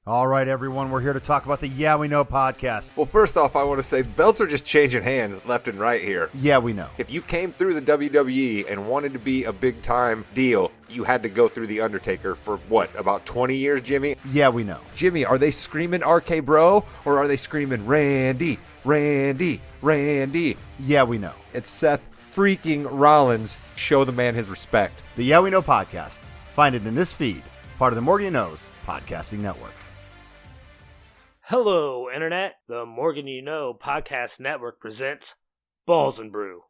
All right, everyone, we're here to talk about the Yeah We Know podcast. Well, first off, I want to say belts are just changing hands left and right here. Yeah, we know. If you came through the WWE and wanted to be a big-time deal, you had to go through The Undertaker for, what, about 20 years, Jimmy? Yeah, we know. Jimmy, are they screaming RK Bro, or are they screaming Randy, Randy, Randy? Yeah, we know. It's Seth freaking Rollins. Show the man his respect. The Yeah We Know podcast. Find it in this feed, part of the Morgan You Knows podcasting network. Hello, Internet. The Morgan You Know Podcast Network presents Balls Brew.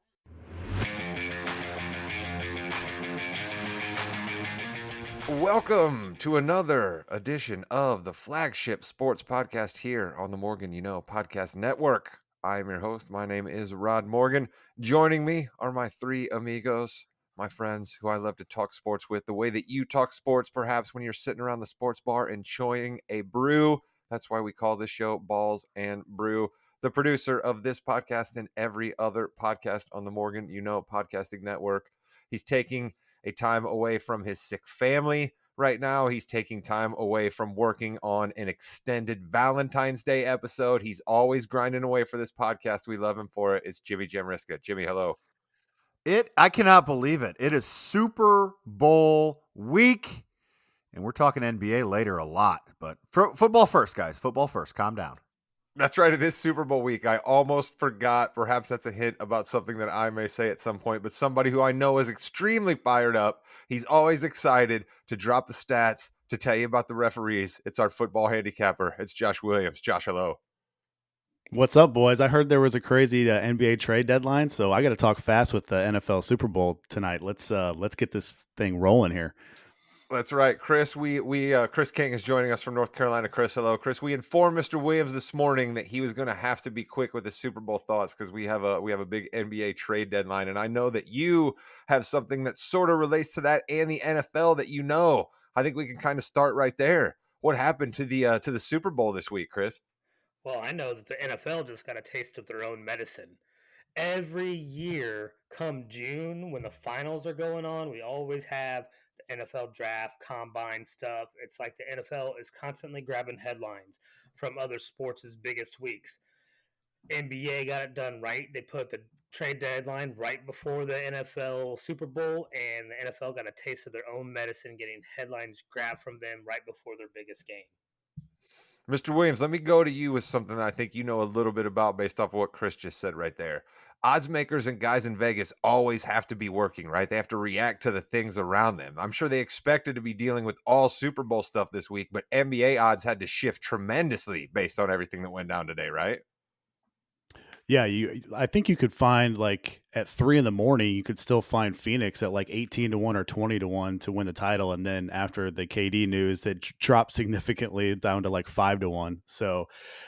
Welcome to another edition of the flagship sports podcast here on the Morgan You Know Podcast Network. I am your host. My name is Rod Morgan. Joining me are my three amigos, my friends who I love to talk sports with, the way that you talk sports, perhaps when you're sitting around the sports bar enjoying a brew. That's why we call this show Balls and Brew. The producer of this podcast and every other podcast on the Morgan You Know Podcasting Network. He's taking a time away from his sick family right now. He's taking time away from working on an extended Valentine's Day episode. He's always grinding away for this podcast. We love him for it. It's Jimmy Jamriska. Jimmy, hello. I cannot believe it. It is Super Bowl week. And we're talking NBA later a lot, but football first, guys. Football first. Calm down. That's right. It is Super Bowl week. I almost forgot. Perhaps that's a hint about something that I may say at some point, but somebody who I know is extremely fired up. He's always excited to drop the stats, to tell you about the referees. It's our football handicapper. It's Josh Williams. Josh, hello. What's up, boys? I heard there was a crazy NBA trade deadline, so I got to talk fast with the NFL Super Bowl tonight. Let's get this thing rolling here. That's right, Chris. Chris King is joining us from North Carolina. Chris, hello. Chris, we informed Mr. Williams this morning that he was going to have to be quick with his Super Bowl thoughts because we have a big NBA trade deadline, and I know that you have something that sort of relates to that and the NFL that you know. I think we can kind of start right there. What happened to the Super Bowl this week, Chris? Well, I know that the NFL just got a taste of their own medicine. Every year, come June, when the finals are going on, we always have the NFL draft, combine stuff. It's like the NFL is constantly grabbing headlines from other sports' biggest weeks. NBA got it done right. They put the trade deadline right before the NFL Super Bowl, and the NFL got a taste of their own medicine, getting headlines grabbed from them right before their biggest game. Mr. Williams, let me go to you with something I think you know a little bit about based off of what Chris just said right there. Odds makers and guys in Vegas always have to be working, right? They have to react to the things around them. I'm sure they expected to be dealing with all Super Bowl stuff this week, but NBA odds had to shift tremendously based on everything that went down today, right? Yeah, I think you could find like at 3 a.m, you could still find Phoenix at like 18-1 or 20-1 to win the title, and then after the KD news, it dropped significantly down to like 5-1. So,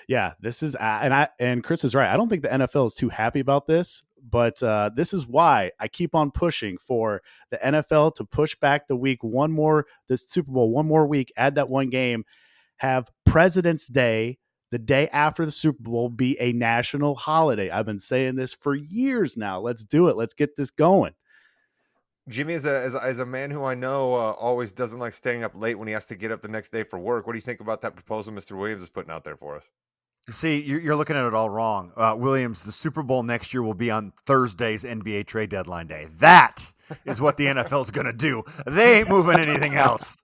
yeah, this is and Chris is right. I don't think the NFL is too happy about this, but this is why I keep on pushing for the NFL to push back the Super Bowl one more week, add that one game, have President's Day the day after the Super Bowl be a national holiday. I've been saying this for years now. Let's do it. Let's get this going. Jimmy, as a man who I know always doesn't like staying up late when he has to get up the next day for work, what do you think about that proposal Mr. Williams is putting out there for us? See, you're looking at it all wrong. Williams, the Super Bowl next year will be on Thursday's NBA trade deadline day. That is what the NFL is going to do. They ain't moving anything else.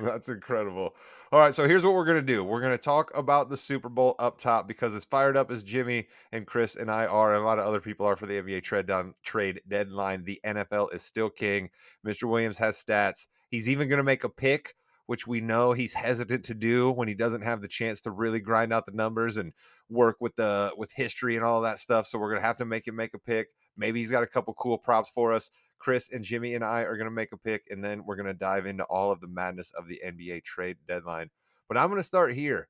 That's incredible. All right, so here's what we're going to do. We're going to talk about the Super Bowl up top because as fired up as Jimmy and Chris and I are, and a lot of other people are for the NBA trade deadline, the NFL is still king. Mr. Williams has stats. He's even going to make a pick, which we know he's hesitant to do when he doesn't have the chance to really grind out the numbers and work with history and all of that stuff. So we're going to have to make him make a pick. Maybe he's got a couple cool props for us. Chris and Jimmy and I are going to make a pick, and then we're going to dive into all of the madness of the NBA trade deadline. But I'm going to start here.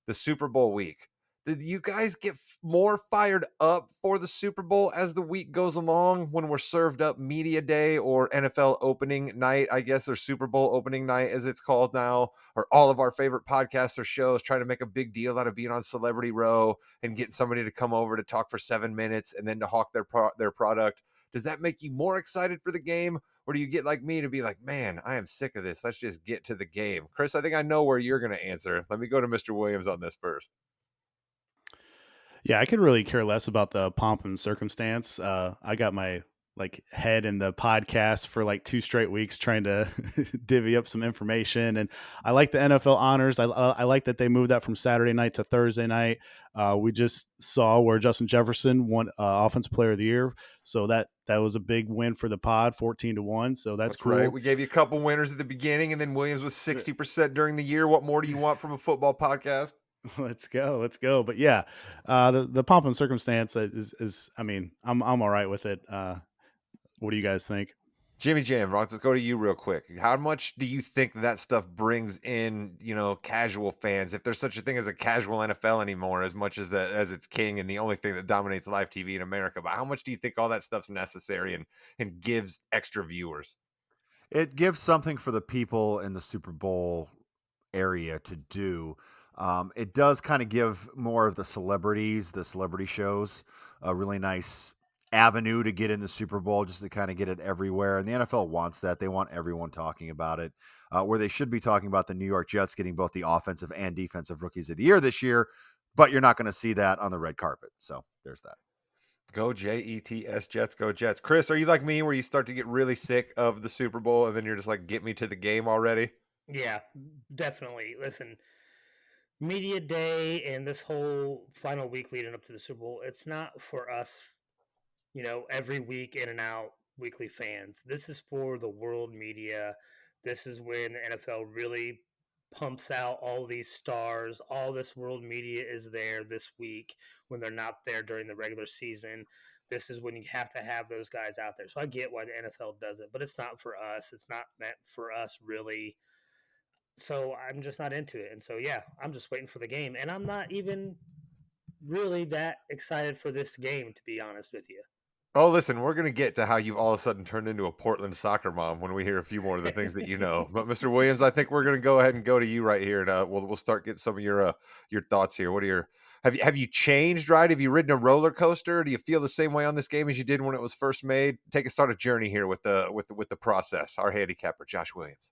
The Super Bowl week. Did you guys get more fired up for the Super Bowl as the week goes along when we're served up media day or NFL opening night, I guess, or Super Bowl opening night as it's called now, or all of our favorite podcasts or shows trying to make a big deal out of being on Celebrity Row and getting somebody to come over to talk for 7 minutes and then to hawk their product? Does that make you more excited for the game Or do you get like me to be like, man, I am sick of this. Let's just get to the game. Chris, I think I know where you're going to answer. Let me go to Mr. Williams on this first. Yeah, I could really care less about the pomp and circumstance. I got my like head in the podcast for like 2 straight weeks trying to divvy up some information, and I like the NFL honors. I like that they moved that from Saturday night to Thursday night. We just saw where Justin Jefferson won Offensive Player of the Year, so that was a big win for the pod, 14-1. So that's That's right. cool. We gave you a couple winners at the beginning, and then Williams was 60% during the year. What more do you want from a football podcast? Let's go. But yeah, the pomp and circumstance is I mean, I'm all right with it. What do you guys think? Jimmy Jam, Ross, let's go to you real quick. How much do you think that stuff brings in, casual fans, if there's such a thing as a casual NFL anymore, as much as it's king and the only thing that dominates live TV in America? But how much do you think all that stuff's necessary and gives extra viewers? It gives something for the people in the Super Bowl area to do. It does kind of give more of the celebrity shows, a really nice avenue to get in the Super Bowl, just to kind of get it everywhere. And the NFL wants that. They want everyone talking about it, where they should be talking about the New York Jets getting both the offensive and defensive rookies of the year this year, but you're not going to see that on the red carpet. So there's that. Go Jets, Jets, go Jets. Chris, are you like me where you start to get really sick of the Super Bowl and then you're just like, get me to the game already? Yeah, definitely. Listen, media day and this whole final week leading up to the Super Bowl, it's not for us, every week in and out weekly fans. This is for the world media. This is when the NFL really pumps out all these stars. All this world media is there this week when they're not there during the regular season. This is when you have to have those guys out there. So I get why the NFL does it, but it's not for us. It's not meant for us, really. So I'm just not into it. And so, yeah, I'm just waiting for the game. And I'm not even really that excited for this game, to be honest with you. Oh, listen, we're going to get to how you've all of a sudden turned into a Portland soccer mom when we hear a few more of the things that you know. But Mr. Williams, I think we're going to go ahead and go to you right here, and we'll start getting some of your thoughts here. What are your have you changed? Right? Have you ridden a roller coaster? Do you feel the same way on this game as you did when it was first made? Take us on a journey here with the process. Our handicapper, Josh Williams.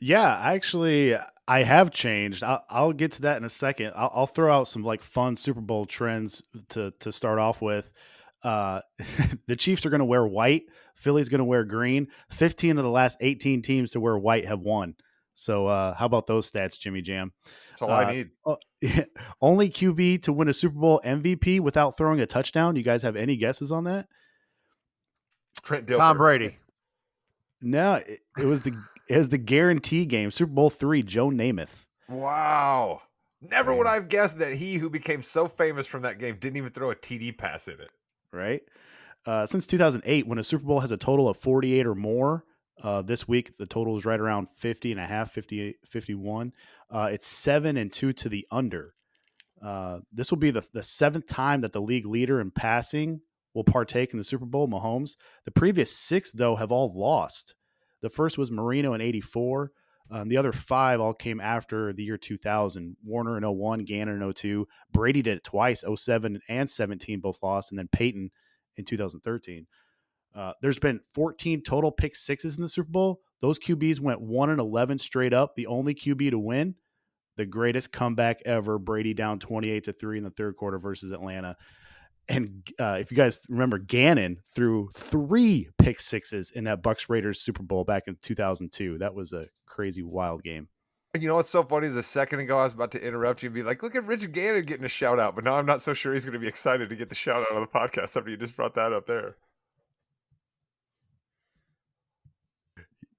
Yeah, actually, I have changed. I'll get to that in a second. I'll throw out some like fun Super Bowl trends to start off with. Uh, the Chiefs are going to wear white. Philly's going to wear green. 15 of the last 18 teams to wear white have won. So how about those stats, Jimmy Jam? That's all I need. Only QB to win a Super Bowl MVP without throwing a touchdown. You guys have any guesses on that? Trent Dilfer. Tom Brady. No, it was the guarantee game, Super Bowl III, Joe Namath. Wow. Never would I have guessed that he who became so famous from that game didn't even throw a TD pass in it. Right? Since 2008, when a Super Bowl has a total of 48 or more, this week the total is right around 50 and a half, 58, 51. It's 7-2 to the under. This will be the seventh time that the league leader in passing will partake in the Super Bowl, Mahomes. The previous 6, though, have all lost. The first was Marino in 84. The other 5 all came after the year 2000. Warner in 01, Gannon in 02. Brady did it twice, 07 and 17 both lost, and then Peyton in 2013. There's been 14 total pick sixes in the Super Bowl. Those QBs went 1-11 straight up. The only QB to win, the greatest comeback ever, Brady down 28-3 in the third quarter versus Atlanta. And if you guys remember, Gannon threw 3 pick sixes in that Bucs Raiders Super Bowl back in 2002. That was a crazy, wild game. You know what's so funny is a second ago I was about to interrupt you and be like, look at Richard Gannon getting a shout out, but now I'm not so sure he's going to be excited to get the shout out on the podcast after you just brought that up there.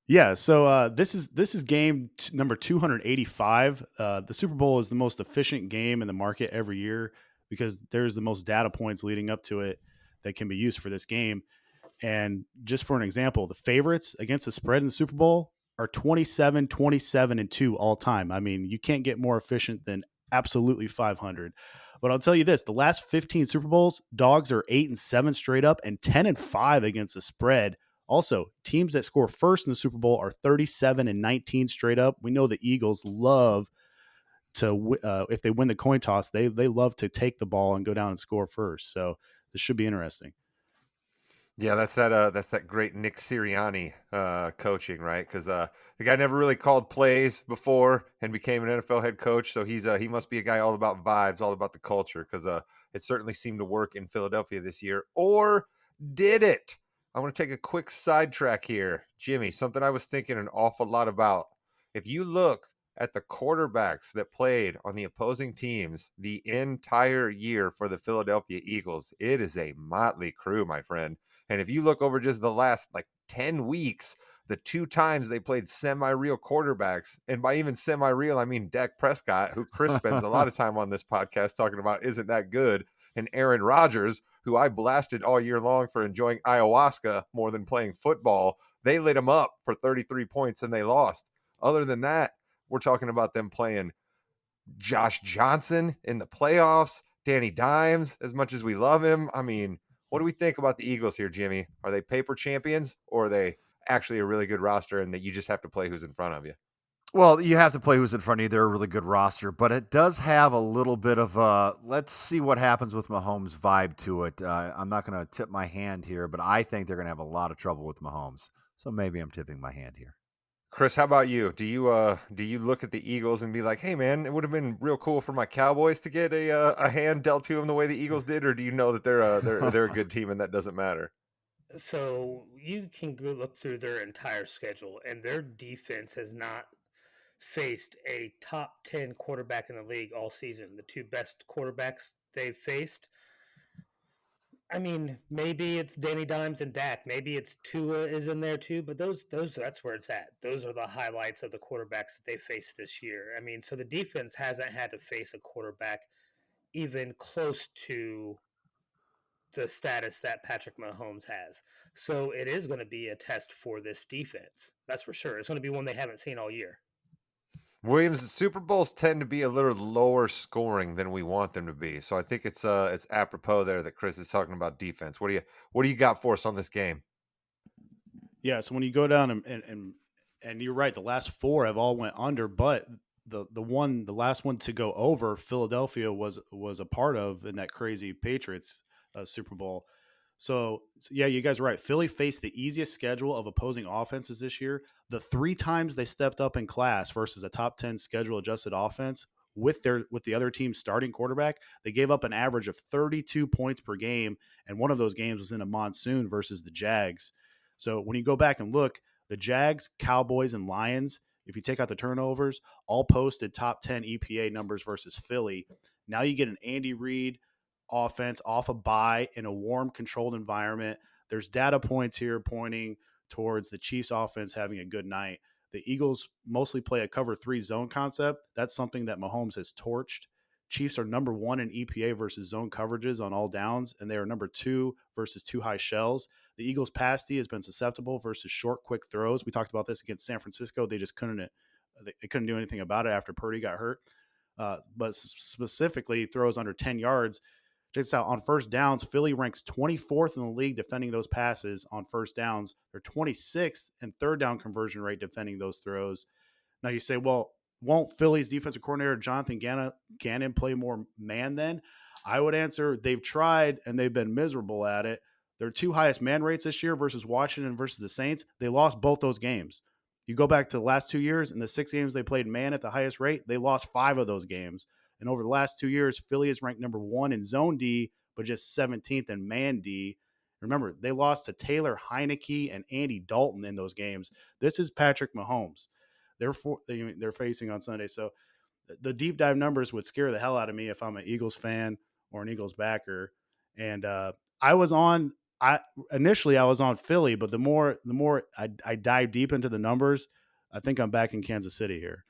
Yeah, so this is game number 285. The Super Bowl is the most efficient game in the market every year because there's the most data points leading up to it that can be used for this game. And just for an example, the favorites against the spread in the Super Bowl are 27, 27, and 2 all time. I mean, you can't get more efficient than absolutely 500. But I'll tell you this, the last 15 Super Bowls, dogs are 8-7 straight up and 10-5 against the spread. Also, teams that score first in the Super Bowl are 37-19 straight up. We know the Eagles love to, if they win the coin toss, they love to take the ball and go down and score first. So this should be interesting. Yeah, that's that great Nick Sirianni coaching, right? Because the guy never really called plays before and became an NFL head coach, so he must be a guy all about vibes, all about the culture. Because it certainly seemed to work in Philadelphia this year, or did it? I want to take a quick sidetrack here, Jimmy. Something I was thinking an awful lot about. If you look at the quarterbacks that played on the opposing teams the entire year for the Philadelphia Eagles, it is a motley crew, my friend. And if you look over just the last like 10 weeks, the two times they played semi-real quarterbacks, and by even semi-real, I mean Dak Prescott, who Chris spends a lot of time on this podcast talking about isn't that good, and Aaron Rodgers, who I blasted all year long for enjoying ayahuasca more than playing football, they lit him up for 33 points and they lost. Other than that, we're talking about them playing Josh Johnson in the playoffs, Danny Dimes, as much as we love him. I mean, what do we think about the Eagles here, Jimmy? Are they paper champions, or are they actually a really good roster and that you just have to play who's in front of you? Well, you have to play who's in front of you. They're a really good roster, but it does have a little bit of a let's see what happens with Mahomes vibe to it. I'm not going to tip my hand here, but I think they're going to have a lot of trouble with Mahomes. So maybe I'm tipping my hand here. Chris, how about you? Do you look at the Eagles and be like, "Hey, man, it would have been real cool for my Cowboys to get a hand dealt to them the way the Eagles did," or do you know that they're a good team and that doesn't matter? So you can go look through their entire schedule, and their defense has not faced a top 10 quarterback in the league all season. The two best quarterbacks they've faced, I mean, maybe it's Danny Dimes and Dak. Maybe it's Tua is in there too, but those that's where it's at. Those are the highlights of the quarterbacks that they faced this year. I mean, so the defense hasn't had to face a quarterback even close to the status that Patrick Mahomes has. So it is going to be a test for this defense. That's for sure. It's going to be one they haven't seen all year. Williams, Super Bowls tend to be a little lower scoring than we want them to be. So I think it's apropos there that Chris is talking about defense. What do you got for us on this game? Yeah, so when you go down and you're right, the last four have all went under, but the last one to go over, Philadelphia was a part of in that crazy Patriots Super Bowl. So yeah, you guys are right. Philly faced the easiest schedule of opposing offenses this year. The three times they stepped up in class versus a top 10 schedule adjusted offense with the other team's starting quarterback, they gave up an average of 32 points per game, and one of those games was in a monsoon versus the Jags. So when you go back and look, the Jags, Cowboys, and Lions, if you take out the turnovers, all posted top 10 EPA numbers versus Philly. Now you get an Andy Reid offense off a bye in a warm, controlled environment. There's data points here pointing towards the Chiefs offense having a good night. The Eagles mostly play a cover three zone concept. That's something that Mahomes has torched. Chiefs are number one in EPA versus zone coverages on all downs, and they are number two versus two high shells. The Eagles' pass D has been susceptible versus short, quick throws. We talked about this against San Francisco. They just couldn't do anything about it after Purdy got hurt. But specifically, throws under 10 yards. Check this out. On first downs, Philly ranks 24th in the league defending those passes on first downs. They're 26th in third down conversion rate defending those throws. Now you say, well, won't Philly's defensive coordinator Jonathan Gannon play more man then? I would answer they've tried and they've been miserable at it. Their two highest man rates this year versus Washington versus the Saints, they lost both those games. You go back to the last 2 years, in the 6 games they played man at the highest rate, they lost 5 of those games. And over the last 2 years, Philly is ranked number 1 in zone D, but just 17th in man D. Remember, they lost to Taylor Heineke and Andy Dalton in those games. This is Patrick Mahomes. They're facing on Sunday. So the deep dive numbers would scare the hell out of me if I'm an Eagles fan or an Eagles backer. And I was on. I initially I was on Philly, but the more I dive deep into the numbers, I think I'm back in Kansas City here.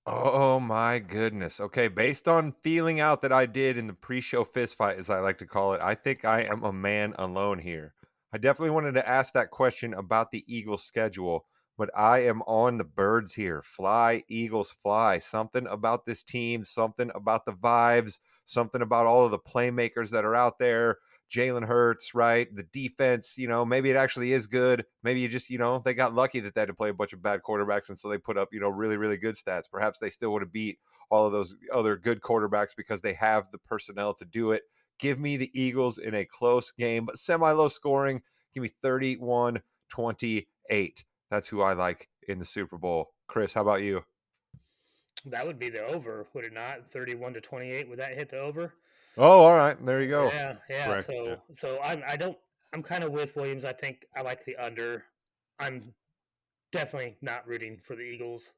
Oh my goodness. Okay, based on feeling out that I did in the pre-show fist fight, as I like to call it, I think I am a man alone here. I definitely wanted to ask that question about the Eagles schedule, but I am on the birds here. Fly, Eagles, fly. Something about this team, something about the vibes, something about all of the playmakers that are out there. Jalen Hurts, right? The defense, maybe it actually is good. Maybe you just, they got lucky that they had to play a bunch of bad quarterbacks. And so they put up, really, really good stats. Perhaps they still would have beat all of those other good quarterbacks because they have the personnel to do it. Give me the Eagles in a close game, but semi-low scoring. Give me 31-28. That's who I like in the Super Bowl. Chris, how about you? That would be the over, would it not? 31-28. Would that hit the over? Oh, all right. There you go. Yeah. Correct. So I'm kind of with Williams. I think I like the under. I'm definitely not rooting for the Eagles.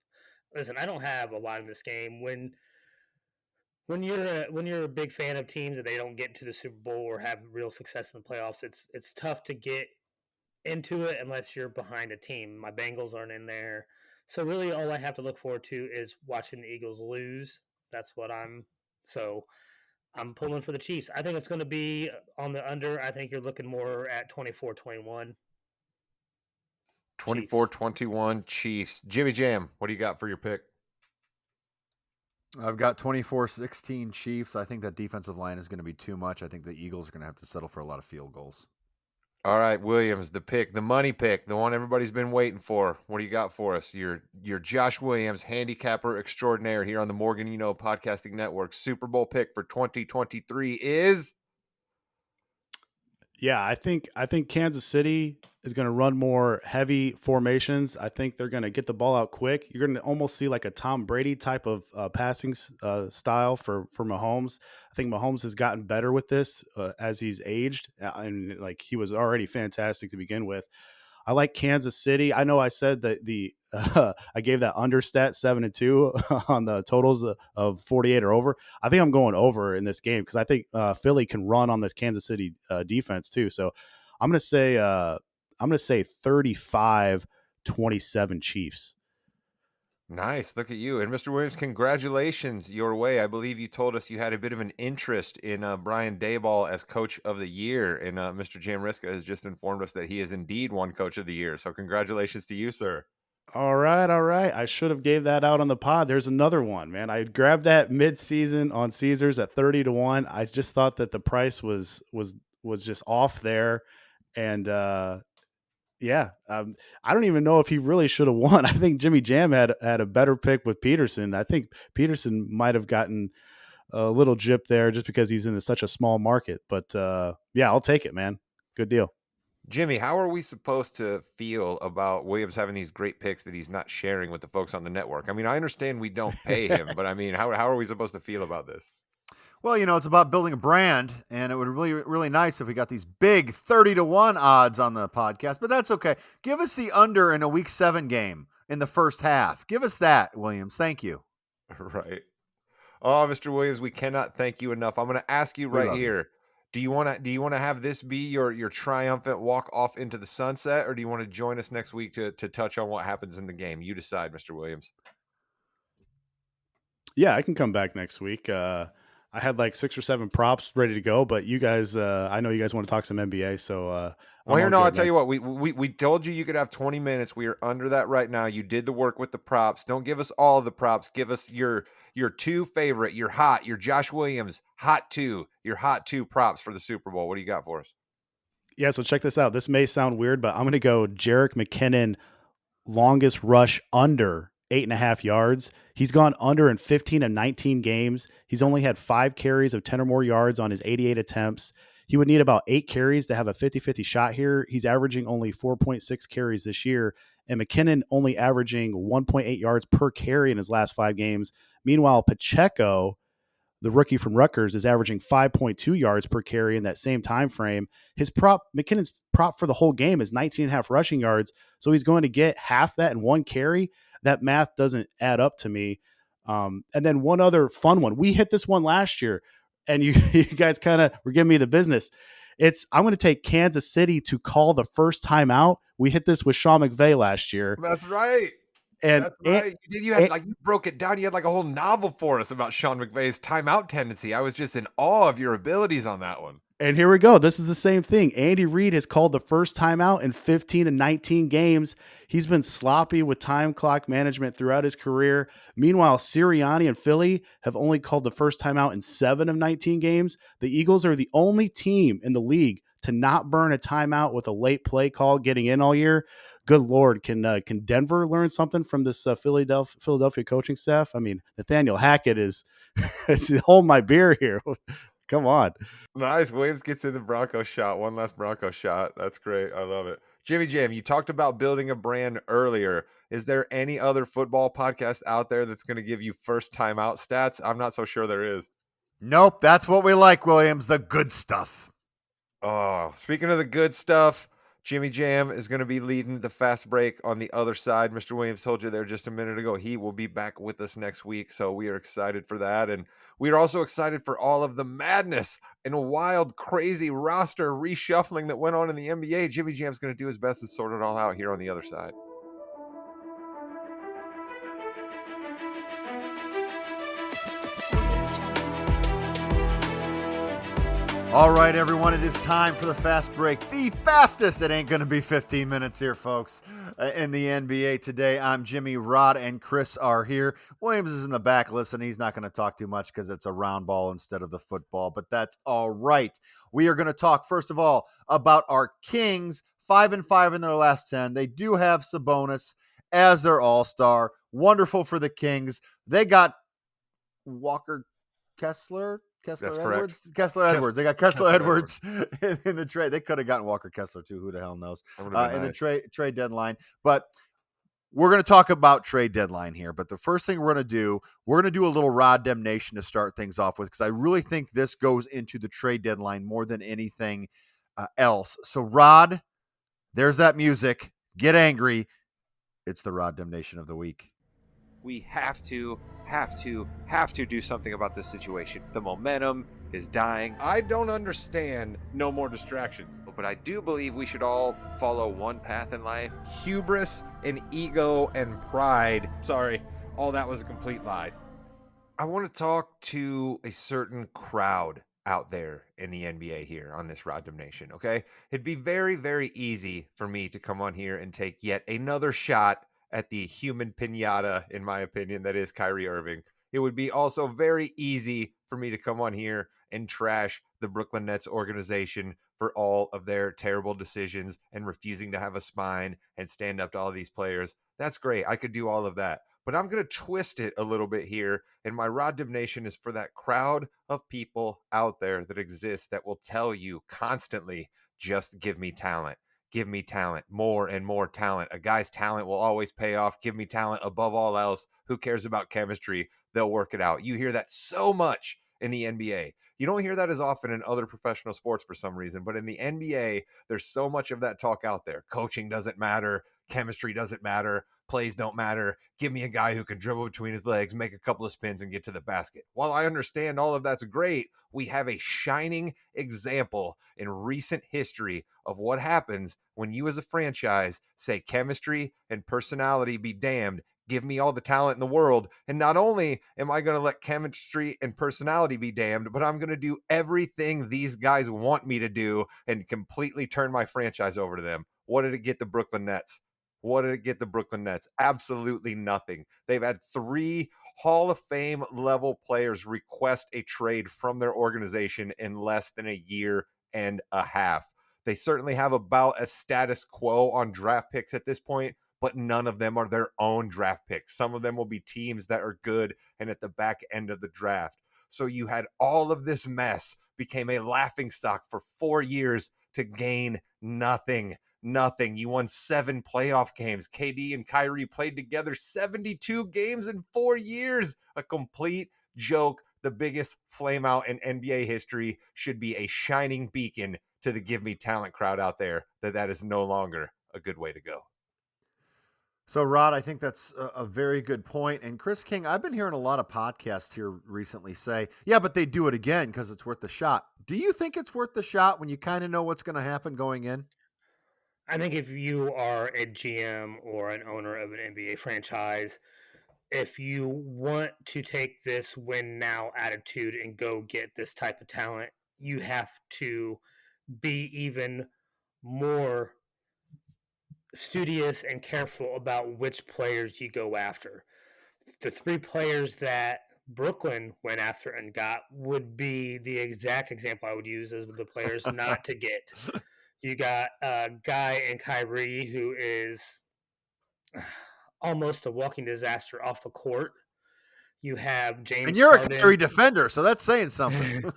Listen, I don't have a lot in this game. When you're a big fan of teams and they don't get to the Super Bowl or have real success in the playoffs, it's tough to get into it unless you're behind a team. My Bengals aren't in there. So really all I have to look forward to is watching the Eagles lose. That's what I'm pulling for the Chiefs. I think it's going to be on the under. I think you're looking more at 24-21 Chiefs. 24-21 Chiefs. Jimmy Jam, what do you got for your pick? I've got 24-16 Chiefs. I think that defensive line is going to be too much. I think the Eagles are going to have to settle for a lot of field goals. All right, Williams, the pick, the money pick, the one everybody's been waiting for. What do you got for us? Your Josh Williams, handicapper extraordinaire here on the Morgan Podcasting Network. Super Bowl pick for 2023 is? Yeah, I think Kansas City is going to run more heavy formations. I think they're going to get the ball out quick. You're going to almost see like a Tom Brady type of passing style for Mahomes. I think Mahomes has gotten better with this as he's aged, and like he was already fantastic to begin with. I like Kansas City. I know I said that I gave that understat 7-2 on the totals of 48 or over. I think I'm going over in this game because I think Philly can run on this Kansas City defense too. So I'm going to say 35-27 Chiefs. Nice. Look at you. And Mr. Williams, congratulations your way. I believe you told us you had a bit of an interest in Brian Daboll as coach of the year. And Mr. Jamriska has just informed us that he is indeed one coach of the year. So congratulations to you, sir. All right. I should have gave that out on the pod. There's another one, man. I grabbed that mid-season on Caesars at 30-1. I just thought that the price was just off there. And yeah, I don't even know if he really should have won. I think Jimmy Jam had a better pick with Peterson. I think Peterson might have gotten a little gypped there just because he's in such a small market. But yeah, I'll take it, man. Good deal. Jimmy, how are we supposed to feel about Williams having these great picks that he's not sharing with the folks on the network? I mean, I understand we don't pay him, but I mean, how are we supposed to feel about this? Well, it's about building a brand, and it would really, really nice if we got these big 30-1 odds on the podcast, but that's okay. Give us the under in a week 7 game in the first half. Give us that, Williams. Thank you. Right. Oh, Mr. Williams, we cannot thank you enough. I'm going to ask you right here. Do you want to have this be your triumphant walk off into the sunset, or do you want to join us next week to touch on what happens in the game? You decide, Mr. Williams. Yeah, I can come back next week. I had like 6 or 7 props ready to go, but you guys, I know you guys want to talk some NBA, so I'll tell you what, we told you could have 20 minutes. We are under that right now. You did the work with the props. Don't give us all of the props. Give us your 2 favorite, your Josh Williams hot 2 props for the Super Bowl. What do you got for us? Yeah, so check this out. This may sound weird, but I'm going to go Jerick McKinnon longest rush under 8.5 yards. He's gone under in 15 of 19 games. He's only had 5 carries of 10 or more yards on his 88 attempts. He would need about 8 carries to have a 50-50 shot here. He's averaging only 4.6 carries this year, and McKinnon only averaging 1.8 yards per carry in his last 5 games. Meanwhile, Pacheco, the rookie from Rutgers, is averaging 5.2 yards per carry in that same time frame. McKinnon's prop for the whole game is 19.5 rushing yards, so he's going to get half that in 1 carry. That math doesn't add up to me. And then one other fun one. We hit this one last year, and you guys kind of were giving me the business. I'm going to take Kansas City to call the first timeout. We hit this with Sean McVay last year. That's right. And that's right. You broke it down. You had like a whole novel for us about Sean McVay's timeout tendency. I was just in awe of your abilities on that one. And here we go. This is the same thing. Andy Reid has called the first timeout in 15 and 19 games. He's been sloppy with time clock management throughout his career. Meanwhile, Sirianni and Philly have only called the first timeout in 7 of 19 games. The Eagles are the only team in the league to not burn a timeout with a late play call getting in all year. Good Lord, can Denver learn something from this Philadelphia coaching staff? I mean, Nathaniel Hackett is holding my beer here. Come on. Nice. Williams gets in the Bronco shot. One last Bronco shot. That's great. I love it. Jimmy Jam, you talked about building a brand earlier. Is there any other football podcast out there that's going to give you first time out stats? I'm not so sure there is. Nope, that's what we like, Williams. The good stuff. Oh, speaking of the good stuff, Jimmy Jam is going to be leading the fast break on the other side. Mr. Williams told you there just a minute ago. He will be back with us next week. So we are excited for that. And we are also excited for all of the madness and wild, crazy roster reshuffling that went on in the NBA. Jimmy Jam's going to do his best to sort it all out here on the other side. All right, everyone, it is time for the fast break. The fastest. It ain't going to be 15 minutes here, folks, in the NBA today. I'm Jimmy, Rod, and Chris are here. Williams is in the back listening. He's not going to talk too much because it's a round ball instead of the football, but that's all right. We are going to talk, first of all, about our Kings, 5-5 in their last 10. They do have Sabonis as their all-star. Wonderful for the Kings. They got Walker Kessler. That's Edwards. correct. Kessler Edwards. They got Kessler Edwards. Edwards in the trade. They could have gotten Walker Kessler too. Who the hell knows? That would have been In nice. the trade deadline. But we're going to talk about trade deadline here. But the first thing we're going to do a little Rod Demnation to start things off with, because I really think this goes into the trade deadline more than anything else. So Rod, there's that music. Get angry. It's the Rod Demnation of the week. We have to do something about this situation. The momentum is dying. I don't understand no more distractions, but I do believe we should all follow one path in life. Hubris and ego and pride. Sorry, all that was a complete lie. I want to talk to a certain crowd out there in the NBA here on this Rod Nation, okay? It'd be very, very easy for me to come on here and take yet another shot at the human piñata, in my opinion, that is Kyrie Irving. It would be also very easy for me to come on here and trash the Brooklyn Nets organization for all of their terrible decisions and refusing to have a spine and stand up to all these players. That's great. I could do all of that. But I'm going to twist it a little bit here. And my Rod Demnation is for that crowd of people out there that exists that will tell you constantly, just give me talent. Give me talent, more and more talent. A guy's talent will always pay off. Give me talent above all else. Who cares about chemistry? They'll work it out. You hear that so much in the NBA. You don't hear that as often in other professional sports for some reason, but in the NBA, there's so much of that talk out there. Coaching doesn't matter. Chemistry doesn't matter. Plays don't matter. Give me a guy who can dribble between his legs, make a couple of spins, and get to the basket. While I understand all of that's great, we have a shining example in recent history of what happens when you as a franchise say chemistry and personality be damned. Give me all the talent in the world. And not only am I going to let chemistry and personality be damned, but I'm going to do everything these guys want me to do and completely turn my franchise over to them. What did it get the Brooklyn Nets? What did it get the Brooklyn Nets? Absolutely nothing. They've had 3 Hall of Fame level players request a trade from their organization in less than a year and a half. They certainly have about a status quo on draft picks at this point, but none of them are their own draft picks. Some of them will be teams that are good and at the back end of the draft. So you had all of this mess, became a laughingstock for 4 years to gain nothing. Nothing. You won 7 playoff games. KD and Kyrie played together 72 games in 4 years. A complete joke. The biggest flame out in NBA history. Should be a shining beacon to the give me talent crowd out there that is no longer a good way to go. So, Rod, I think that's a very good point. And Chris King, I've been hearing a lot of podcasts here recently say, yeah, but they do it again because it's worth the shot. Do you think it's worth the shot when you kind of know what's going to happen going in? I think if you are a GM or an owner of an NBA franchise, if you want to take this win now attitude and go get this type of talent, you have to be even more studious and careful about which players you go after. The 3 players that Brooklyn went after and got would be the exact example I would use as the players not to get. You got a guy in Kyrie who is almost a walking disaster off the court. You have James And you're Harden. a Kyrie defender, so that's saying something.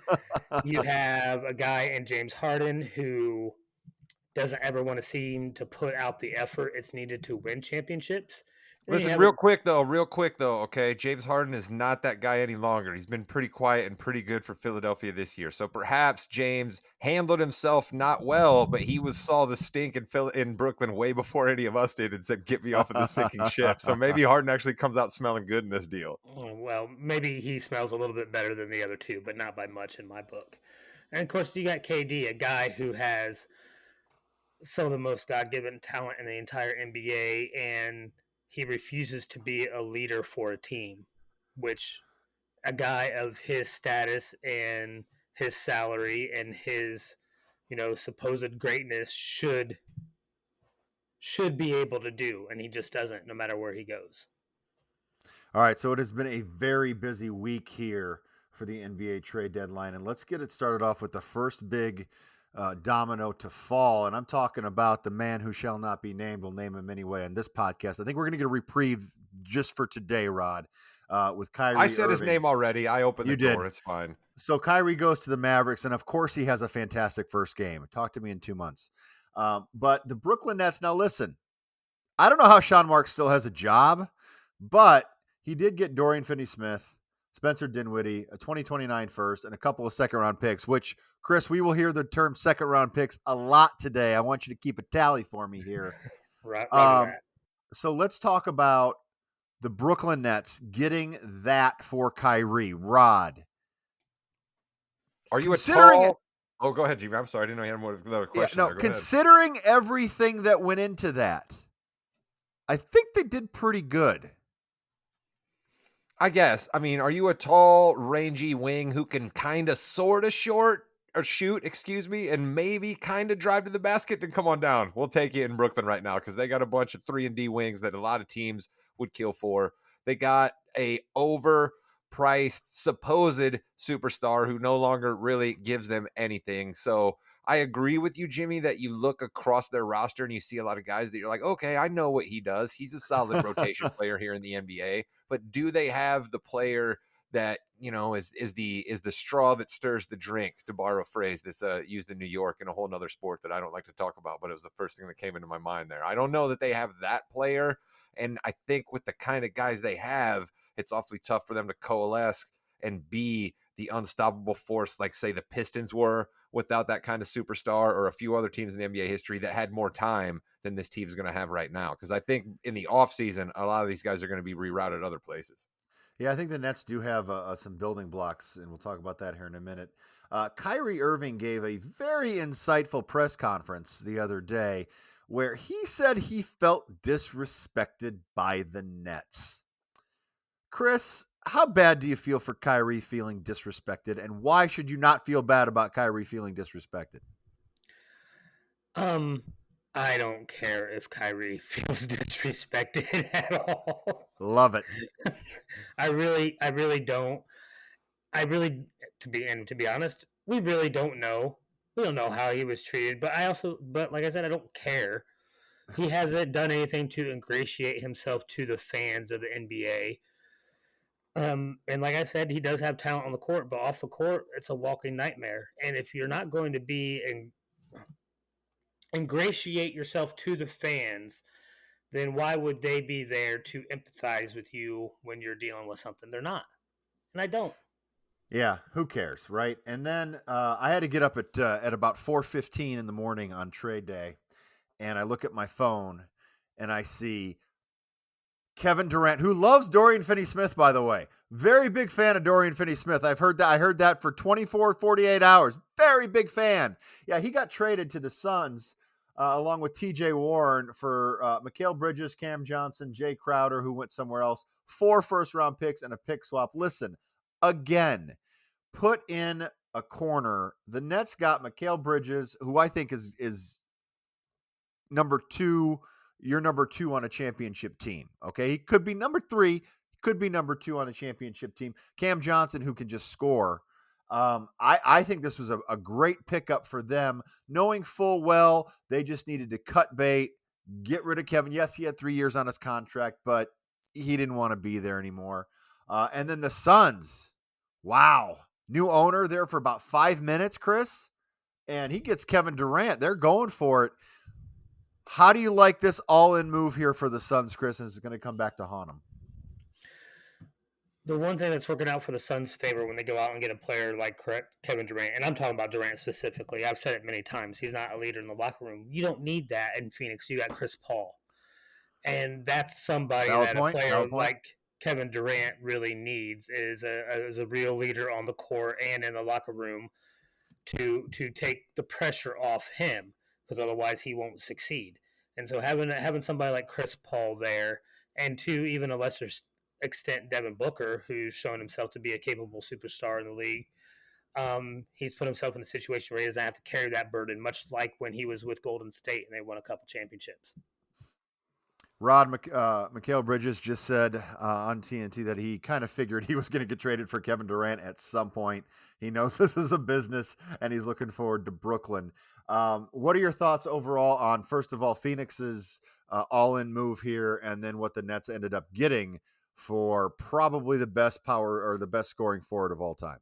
You have a guy in James Harden who doesn't ever want to seem to put out the effort it's needed to win championships. And then you Listen, have a real quick though, okay? James Harden is not that guy any longer. He's been pretty quiet and pretty good for Philadelphia this year. So perhaps James handled himself not well, but he saw the stink in Brooklyn way before any of us did and said, "Get me off of this sinking ship." So maybe Harden actually comes out smelling good in this deal. well, maybe he smells a little bit better than the other two, but not by much in my book. And of course, you got KD, a guy who has some of the most God given talent in the entire NBA, and he refuses to be a leader for a team, which a guy of his status and his salary and his, supposed greatness should be able to do, and he just doesn't, no matter where he goes. All right, so it has been a very busy week here for the NBA trade deadline, and let's get it started off with the first big domino to fall, and I'm talking about the man who shall not be named. We'll name him anyway in this podcast. I think we're going to get a reprieve just for today, Rod, with Kyrie I said Irving. his name already. I opened the You did. door. It's fine. So Kyrie goes to the Mavericks, and of course he has a fantastic first game. Talk to me in 2 months. But the Brooklyn Nets, now listen, I don't know how Sean Marks still has a job, but he did get Dorian Finney-Smith, Spencer Dinwiddie, a 2029 first, and a couple of second-round picks, which, Chris, we will hear the term second-round picks a lot today. I want you to keep a tally for me here. Roger that. So let's talk about the Brooklyn Nets getting that for Kyrie. Rod. Are you Considering a tall? Oh, go ahead, Jimmy. I'm sorry. I didn't know you had another question. no, there. Go ahead. considering everything that went into that, I think they did pretty good. I guess. I mean, are you a tall, rangy wing who can kind of, sort of shoot, and maybe kind of drive to the basket? Then come on down. We'll take you in Brooklyn right now because they got a bunch of 3-and-D wings that a lot of teams would kill for. They got a overpriced supposed superstar who no longer really gives them anything. So I agree with you, Jimmy, that you look across their roster and you see a lot of guys that you're like, okay, I know what he does. He's a solid rotation player here in the NBA. But do they have the player that is the straw that stirs the drink, to borrow a phrase that's used in New York in a whole nother sport that I don't like to talk about, but it was the first thing that came into my mind there. I don't know that they have that player, and I think with the kind of guys they have, it's awfully tough for them to coalesce and be the unstoppable force like, say, the Pistons were without that kind of superstar, or a few other teams in the NBA history that had more time than this team is going to have right now. Because I think in the offseason, a lot of these guys are going to be rerouted other places. Yeah, I think the Nets do have some building blocks, and we'll talk about that here in a minute. Kyrie Irving gave a very insightful press conference the other day where he said he felt disrespected by the Nets. Chris, how bad do you feel for Kyrie feeling disrespected, and why should you not feel bad about Kyrie feeling disrespected? I don't care if Kyrie feels disrespected at all. Love it. I really don't. To be honest, we really don't know. We don't know how he was treated, but like I said, I don't care. He hasn't done anything to ingratiate himself to the fans of the NBA. And like I said, he does have talent on the court, but off the court, it's a walking nightmare. And if you're not going to be ingratiate yourself to the fans, then why would they be there to empathize with you when you're dealing with something? They're not. And I don't. Yeah, who cares, right? And then I had to get up at about 4:15 in the morning on trade day, and I look at my phone, and I see Kevin Durant, who loves Dorian Finney-Smith, by the way. Very big fan of Dorian Finney-Smith. I heard that for 24, 48 hours. Very big fan. Yeah, he got traded to the Suns along with TJ Warren for Mikal Bridges, Cam Johnson, Jay Crowder, who went somewhere else, 4 first-round picks and a pick swap. Listen, again, put in a corner. The Nets got Mikal Bridges, who I think is number 2. You're number 2 on a championship team. Okay. He could be number 3, could be number 2 on a championship team. Cam Johnson, who can just score. I think this was a great pickup for them, knowing full well they just needed to cut bait, get rid of Kevin. Yes, he had 3 years on his contract, but he didn't want to be there anymore. And then the Suns. Wow. new owner there for about 5 minutes, Chris, and he gets Kevin Durant. They're going for it. How do you like this all-in move here for the Suns, Chris? And it's going to come back to haunt them. The one thing that's working out for the Suns' favor when they go out and get a player like Kevin Durant, and I'm talking about Durant specifically. I've said it many times. He's not a leader in the locker room. You don't need that in Phoenix. You got Chris Paul. And that's somebody Valid that a point. player Valid point. like Kevin Durant really needs is a real leader on the court and in the locker room to take the pressure off him, because otherwise he won't succeed. And so having somebody like Chris Paul there, and to even a lesser extent Devin Booker, who's shown himself to be a capable superstar in the league, he's put himself in a situation where he doesn't have to carry that burden, much like when he was with Golden State and they won a couple championships. Mikal Bridges just said on TNT that he kind of figured he was going to get traded for Kevin Durant at some point. He knows this is a business, and he's looking forward to Brooklyn. What are your thoughts overall on, first of all, Phoenix's all-in move here, and then what the Nets ended up getting for probably the best power or the best scoring forward of all time?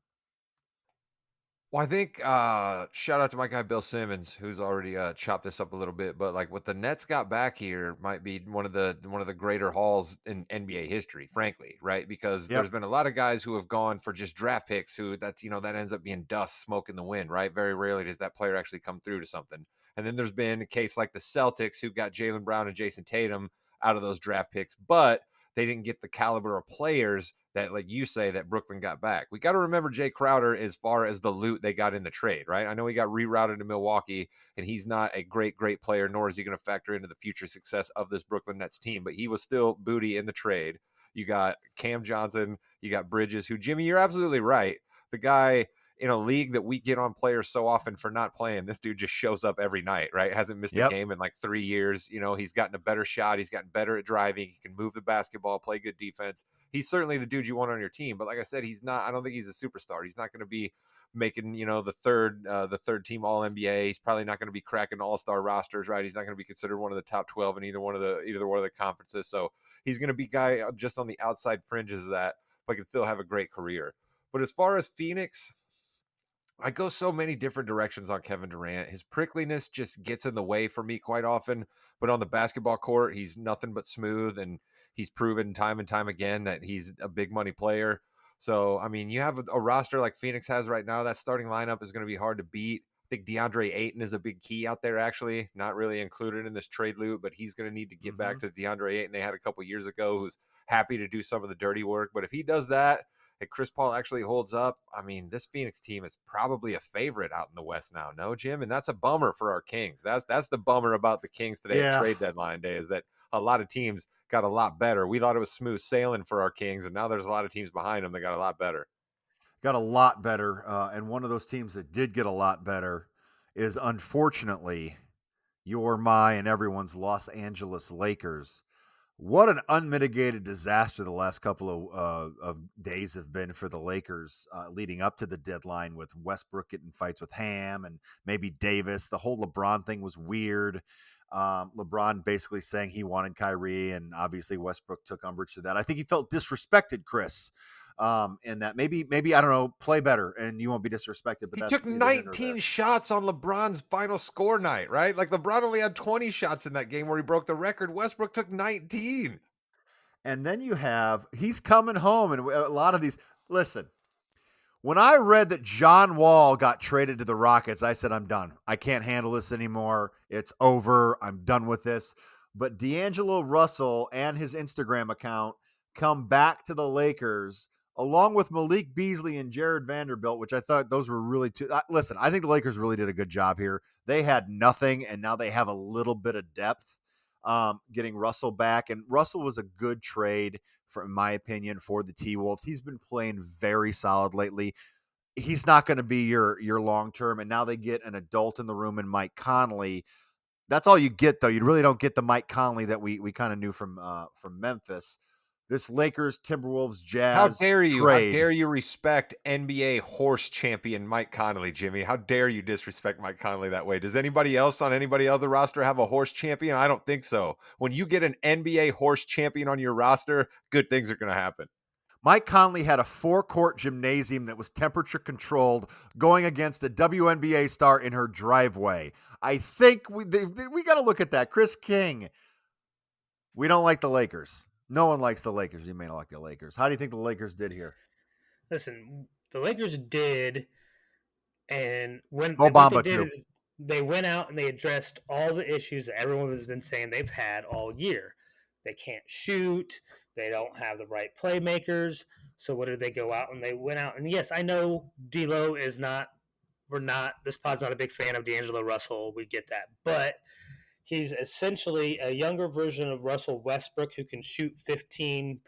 Well, I think shout out to my guy Bill Simmons, who's already chopped this up a little bit. But like what the Nets got back here might be one of the greater hauls in NBA history, frankly, right? Because there's been a lot of guys who have gone for just draft picks who that ends up being dust, smoke in the wind, right? Very rarely does that player actually come through to something. And then there's been a case like the Celtics who got Jaylen Brown and Jason Tatum out of those draft picks, but they didn't get the caliber of players that, like you say, that Brooklyn got back. We got to remember Jay Crowder as far as the loot they got in the trade, right? I know he got rerouted to Milwaukee, and he's not a great player, nor is he going to factor into the future success of this Brooklyn Nets team, but he was still booty in the trade. You got Cam Johnson, you got Bridges, who, Jimmy, you're absolutely right. The guy in a league that we get on players so often for not playing, this dude just shows up every night, right? Hasn't missed a game in like 3 years. He's gotten a better shot. He's gotten better at driving. He can move the basketball, play good defense. He's certainly the dude you want on your team. But like I said, I don't think he's a superstar. He's not going to be making, the third team all NBA. He's probably not going to be cracking all-star rosters, right? He's not going to be considered one of the top 12 in either one of the conferences. So he's going to be guy just on the outside fringes of that, but can still have a great career. But as far as Phoenix, I go so many different directions on Kevin Durant. His prickliness just gets in the way for me quite often. But on the basketball court, he's nothing but smooth, and he's proven time and time again that he's a big money player. So, I mean, you have a roster like Phoenix has right now. That starting lineup is going to be hard to beat. I think DeAndre Ayton is a big key out there, actually. Not really included in this trade loot, but he's going to need to get back to the DeAndre Ayton they had a couple years ago, who's happy to do some of the dirty work. But if he does that, if Chris Paul actually holds up, I mean, this Phoenix team is probably a favorite out in the West now, no, Jim? And that's a bummer for our Kings. That's the bummer about the Kings today at trade deadline day, is that a lot of teams got a lot better. We thought it was smooth sailing for our Kings, and now there's a lot of teams behind them that got a lot better. Got a lot better. And one of those teams that did get a lot better is, unfortunately, my and everyone's Los Angeles Lakers. What an unmitigated disaster the last couple of days have been for the Lakers leading up to the deadline, with Westbrook getting fights with Ham and maybe Davis. The whole LeBron thing was weird. LeBron basically saying he wanted Kyrie, and obviously Westbrook took umbrage to that. I think he felt disrespected, Chris, and that maybe I don't know, play better and you won't be disrespected. But he took 19 shots on LeBron's final score night, right? Like LeBron only had 20 shots in that game where he broke the record. Westbrook took 19. And then he's coming home, and a lot of these. Listen, when I read that John Wall got traded to the Rockets, I said, I'm done. I can't handle this anymore. It's over. I'm done with this. But D'Angelo Russell and his Instagram account come back to the Lakers, along with Malik Beasley and Jared Vanderbilt, which I thought those were really listen, I think the Lakers really did a good job here. They had nothing, and now they have a little bit of depth, getting Russell back. And Russell was a good trade, in my opinion, for the T-Wolves. He's been playing very solid lately. He's not going to be your long-term, and now they get an adult in the room in Mike Conley. That's all you get, though. You really don't get the Mike Conley that we kind of knew from Memphis. This Lakers, Timberwolves, Jazz How dare you? trade. How dare you respect NBA horse champion Mike Conley, Jimmy? How dare you disrespect Mike Conley that way? Does anybody else on anybody other roster have a horse champion? I don't think so. When you get an NBA horse champion on your roster, good things are going to happen. Mike Conley had a 4-court gymnasium that was temperature controlled going against a WNBA star in her driveway. I think we got to look at that. Chris King, we don't like the Lakers. No one likes the Lakers. You may not like the Lakers. How do you think the Lakers did here? Listen, the Lakers did, and what they Bamba did too. is they went out and they addressed all the issues that everyone has been saying they've had all year. They can't shoot. They don't have the right playmakers. So what did they go out and they went out and yes, I know D'Lo is not. This pod's not a big fan of D'Angelo Russell. We get that, but he's essentially a younger version of Russell Westbrook who can shoot 15%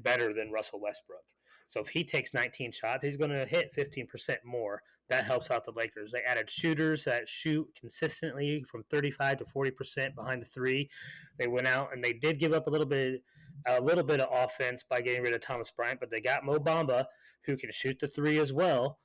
better than Russell Westbrook. So if he takes 19 shots, he's going to hit 15% more. That helps out the Lakers. They added shooters that shoot consistently from 35 to 40% behind the three. They went out and they did give up a little bit of offense by getting rid of Thomas Bryant, but they got Mo Bamba who can shoot the three as well.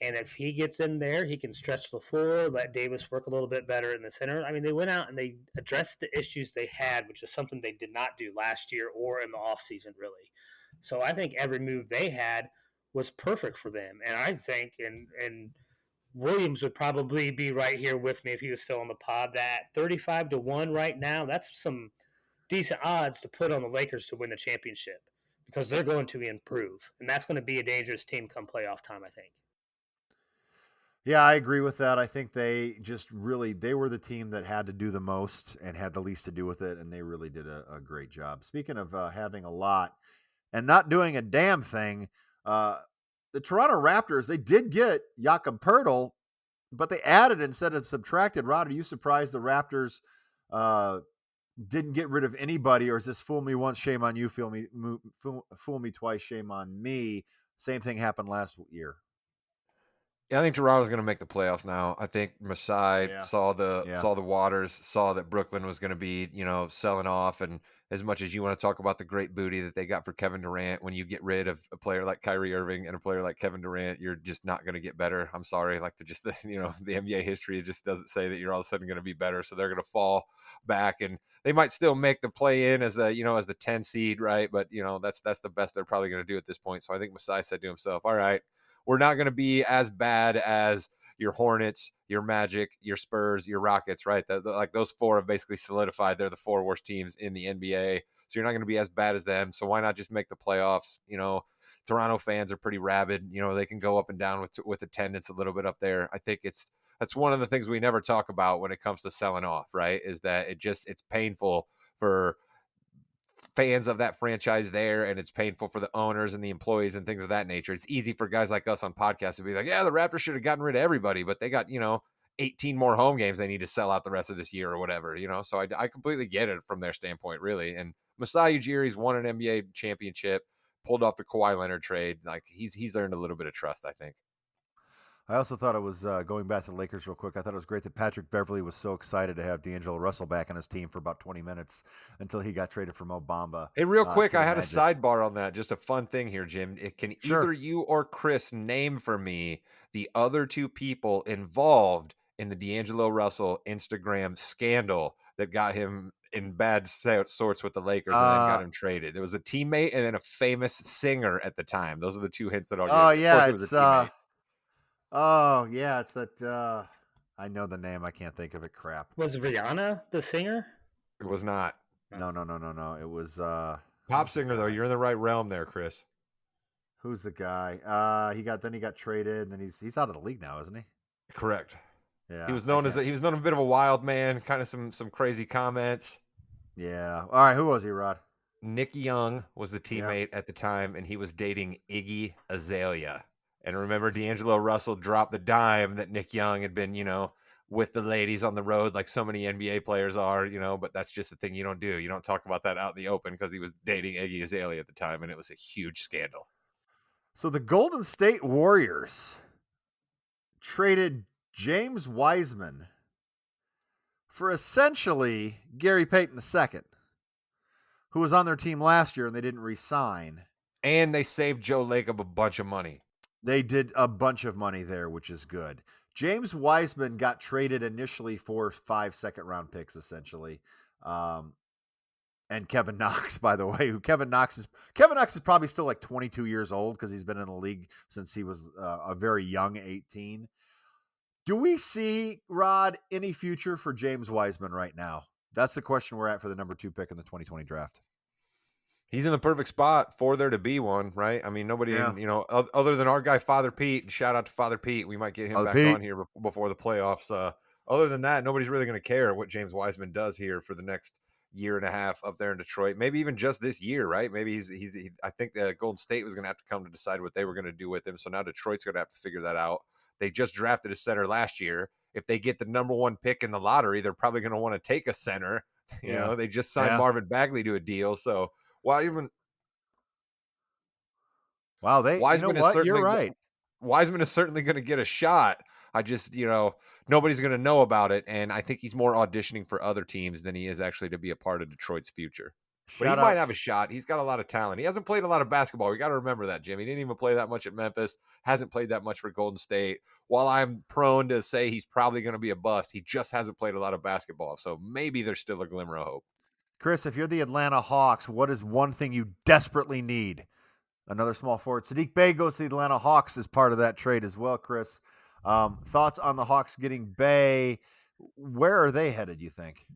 And if he gets in there, he can stretch the floor, let Davis work a little bit better in the center. I mean, they went out and they addressed the issues they had, which is something they did not do last year or in the offseason, really. So I think every move they had was perfect for them. And I think, and Williams would probably be right here with me if he was still on the pod, that 35-1 right now, that's some decent odds to put on the Lakers to win the championship because they're going to improve. And that's going to be a dangerous team come playoff time, I think. Yeah, I agree with that. I think they were the team that had to do the most and had the least to do with it, and they really did a great job. Speaking of having a lot and not doing a damn thing, the Toronto Raptors, they did get Jakob Poeltl, but they added instead of subtracted. Rod, are you surprised the Raptors didn't get rid of anybody, or is this fool me once, shame on you, fool me twice, shame on me? Same thing happened last year. Yeah, I think Toronto's going to make the playoffs now. I think Masai Yeah. saw the waters, saw that Brooklyn was going to be, selling off. And as much as you want to talk about the great booty that they got for Kevin Durant, when you get rid of a player like Kyrie Irving and a player like Kevin Durant, you're just not going to get better. I'm sorry, the NBA history just doesn't say that you're all of a sudden going to be better. So they're going to fall back, and they might still make the play in as the 10 seed, right? But that's the best they're probably going to do at this point. So I think Masai said to himself, all right, we're not going to be as bad as your Hornets, your Magic, your Spurs, your Rockets, right? Those four have basically solidified. They're the four worst teams in the NBA. So you're not going to be as bad as them. So why not just make the playoffs? Toronto fans are pretty rabid. They can go up and down with attendance a little bit up there. I think that's one of the things we never talk about when it comes to selling off, right? Is that it's painful for fans of that franchise there, and it's painful for the owners and the employees and things of that nature. It's easy for guys like us on podcasts to be like, yeah, the Raptors should have gotten rid of everybody, but they got 18 more home games they need to sell out the rest of this year or whatever. So I completely get it from their standpoint, really. And Masai Ujiri's won an NBA championship, pulled off the Kawhi Leonard trade. He's earned a little bit of trust, I think. I also thought it was, going back to the Lakers real quick, I thought it was great that Patrick Beverley was so excited to have D'Angelo Russell back on his team for about 20 minutes until he got traded for Mo Bamba. Hey, real quick, I had Magic. a sidebar on that. Just a fun thing here, Jim. Can Sure. either you or Chris name for me the other two people involved in the D'Angelo Russell Instagram scandal that got him in bad sorts with the Lakers and then got him traded? It was a teammate and then a famous singer at the time. Those are the two hints that I'll give. Oh, yeah, it was a teammate. It's that. I know the name. I can't think of it. Crap. Was Rihanna the singer? It was not. No. It was Pop singer, though. You're in the right realm there, Chris. Who's the guy? He got traded, and then he's out of the league now, isn't he? Correct. Yeah. He was known as a bit of a wild man, kind of some crazy comments. Yeah. All right. Who was he, Rod? Nick Young was the teammate at the time, and he was dating Iggy Azalea. And remember, D'Angelo Russell dropped the dime that Nick Young had been, with the ladies on the road like so many NBA players are, but that's just a thing you don't do. You don't talk about that out in the open because he was dating Iggy Azalea at the time, and it was a huge scandal. So the Golden State Warriors traded James Wiseman for essentially Gary Payton II, who was on their team last year and they didn't re-sign. And they saved Joe Lacob a bunch of money. They did a bunch of money there, which is good. James Wiseman got traded initially for 5 second-round picks, essentially. and Kevin Knox, by the way, Kevin Knox is probably still like 22 years old because he's been in the league since he was a very young 18. Do we see, Rod, any future for James Wiseman right now? That's the question we're at for the number 2 pick in the 2020 draft. He's in the perfect spot for there to be one, right? I mean, nobody, Yeah. other than our guy, Father Pete, shout out to Father Pete. We might get him Father back Pete. on here before the playoffs. Other than that, nobody's really going to care what James Wiseman does here for the next year and a half up there in Detroit. Maybe even just this year, right? Maybe I think Golden State was going to have to come to decide what they were going to do with him. So now Detroit's going to have to figure that out. They just drafted a center last year. If they get the number 1 pick in the lottery, they're probably going to want to take a center. Yeah. They just signed Marvin Bagley to a deal. So Wiseman Wow, you know what? You're right. Wiseman is certainly going to get a shot. I just, nobody's going to know about it. And I think he's more auditioning for other teams than he is actually to be a part of Detroit's future. But he might have a shot. He's got a lot of talent. He hasn't played a lot of basketball. We got to remember that, Jim. He didn't even play that much at Memphis. Hasn't played that much for Golden State. While I'm prone to say he's probably going to be a bust, he just hasn't played a lot of basketball. So maybe there's still a glimmer of hope. Chris, if you're the Atlanta Hawks, what is one thing you desperately need? Another small forward. Saddiq Bey goes to the Atlanta Hawks as part of that trade as well, Chris. Thoughts on the Hawks getting Bey? Where are they headed, you think?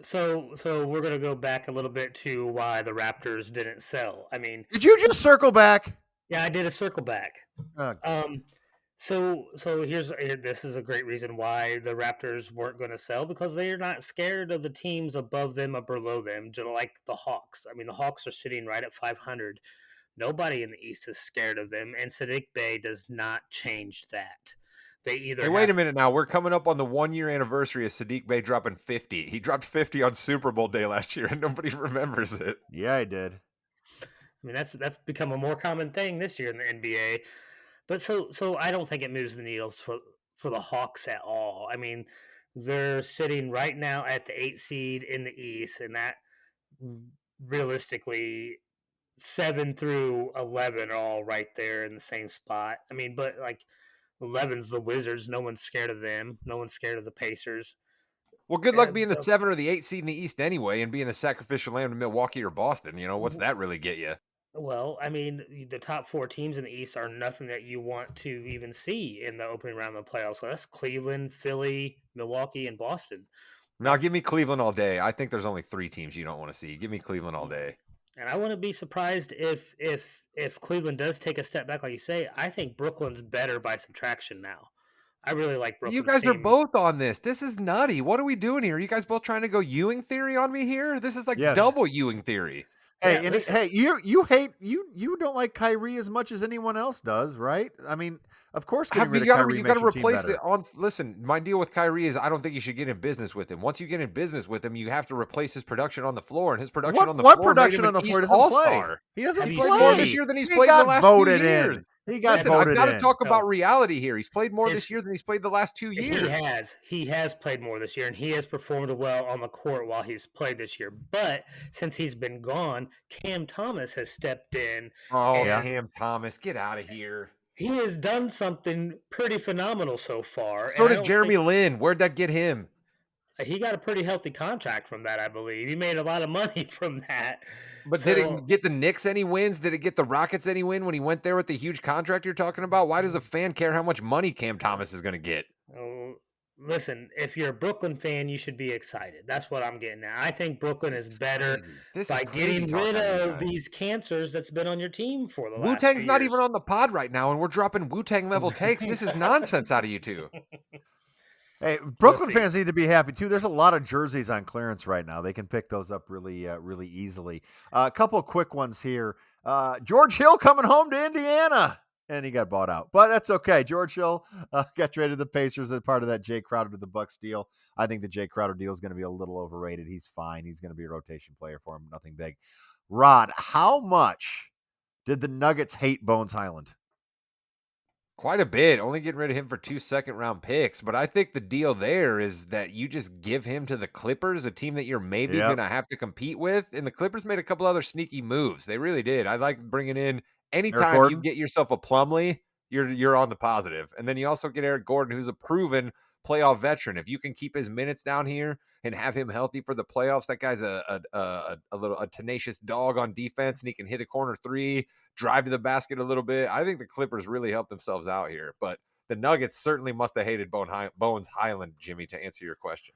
So we're going to go back a little bit to why the Raptors didn't sell. I mean, did you just circle back? Yeah, I did a circle back. Okay. So this is a great reason why the Raptors weren't going to sell, because they are not scared of the teams above them or below them, just like the Hawks. I mean, the Hawks are sitting right at 500. Nobody in the East is scared of them, and Saddiq Bey does not change that. They either Hey, wait a minute now. We're coming up on the 1-year anniversary of Saddiq Bey dropping 50. He dropped 50 on Super Bowl day last year, and nobody remembers it. Yeah, I did. I mean, that's become a more common thing this year in the NBA. But so I don't think it moves the needles for the Hawks at all. I mean, they're sitting right now at the 8 seed in the East, and that realistically 7 through 11 are all right there in the same spot. I mean, but like 11's the Wizards. No one's scared of them. No one's scared of the Pacers. Well, good luck being the 7 or the 8 seed in the East anyway, and being the sacrificial lamb to Milwaukee or Boston. What's that really get you? Well, I mean, the top 4 teams in the East are nothing that you want to even see in the opening round of the playoffs. So that's Cleveland, Philly, Milwaukee, and Boston. Now, give me Cleveland all day. I think there's only 3 teams you don't want to see. Give me Cleveland all day. And I wouldn't be surprised if Cleveland does take a step back, like you say. I think Brooklyn's better by subtraction now. I really like Brooklyn. You guys are both on this. This is nutty. What are we doing here? Are you guys both trying to go Ewing theory on me here? This is like double Ewing theory. Hey, you hate you don't like Kyrie as much as anyone else does, right? I mean, of course, getting rid of Kyrie makes your team replace better. it on. Listen, my deal with Kyrie is I don't think you should get in business with him. Once you get in business with him, you have to replace his production on the floor, and his production on the floor. What production on the floor doesn't play? He doesn't play more this year than he's played in the last 2 years. He got voted in. I've got to talk about reality here. He's played more this year than he's played the last 2 years. He has played more this year, and he has performed well on the court while he's played this year. But since he's been gone, Cam Thomas has stepped in. Oh, Cam Thomas, get out of here. He has done something pretty phenomenal so far. So did Jeremy Lin. Where'd that get him? He got a pretty healthy contract from that, I believe. He made a lot of money from that. But did it get the Knicks any wins? Did it get the Rockets any win when he went there with the huge contract you're talking about? Why does a fan care how much money Cam Thomas is going to get? Oh, listen, if you're a Brooklyn fan, you should be excited. That's what I'm getting at. I think Brooklyn is better by getting rid of these cancers that's been on your team for the last Wu-Tang's not even on the pod right now, and we're dropping Wu-Tang level takes. This is nonsense out of you two. Hey, Brooklyn fans need to be happy too. There's a lot of jerseys on clearance right now. They can pick those up really easily. A couple of quick ones here. George Hill coming home to Indiana, and he got bought out, but that's okay. George Hill got traded to the Pacers as part of that Jay Crowder to the Bucks deal. I think the Jay Crowder deal is going to be a little overrated. He's fine. He's going to be a rotation player for him. Nothing big. Rod, how much did the Nuggets hate Bones Highland? Quite a bit, only getting rid of him for 2 second-round picks. But I think the deal there is that you just give him to the Clippers, a team that you're maybe going to have to compete with. And the Clippers made a couple other sneaky moves. They really did. I like bringing in anytime you get yourself a Plumlee, you're on the positive. And then you also get Eric Gordon, who's a proven playoff veteran. If you can keep his minutes down here and have him healthy for the playoffs, that guy's a tenacious dog on defense, and he can hit a corner three, drive to the basket a little bit. I think the Clippers really helped themselves out here, but the Nuggets certainly must have hated Bones Highland, Jimmy, to answer your question.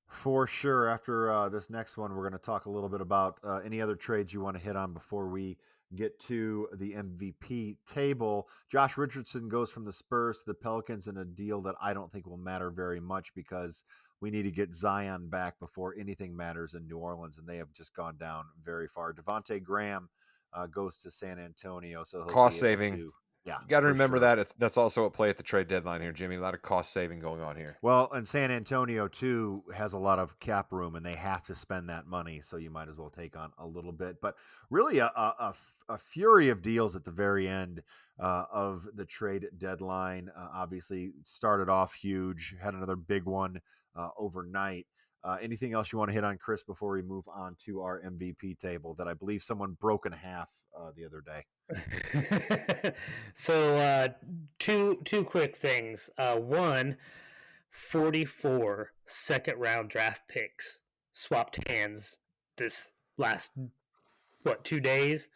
For sure. After this next one, we're going to talk a little bit about any other trades you want to hit on before we get to the MVP table. Josh Richardson goes from the Spurs to the Pelicans in a deal that I don't think will matter very much because we need to get Zion back before anything matters in New Orleans, and they have just gone down very far. Devontae Graham goes to San Antonio, so he'll Cost be saving. able to. Yeah, You got to remember sure. that's also a play at the trade deadline here, Jimmy. A lot of cost saving going on here. Well, and San Antonio too has a lot of cap room, and they have to spend that money, so you might as well take on a little bit. But really, a fury of deals at the very end of the trade deadline. Obviously, started off huge, had another big one overnight. Anything else you want to hit on, Chris, before we move on to our MVP table that I believe someone broke in half the other day? So two quick things. One, 44 second round draft picks swapped hands this last 2 days.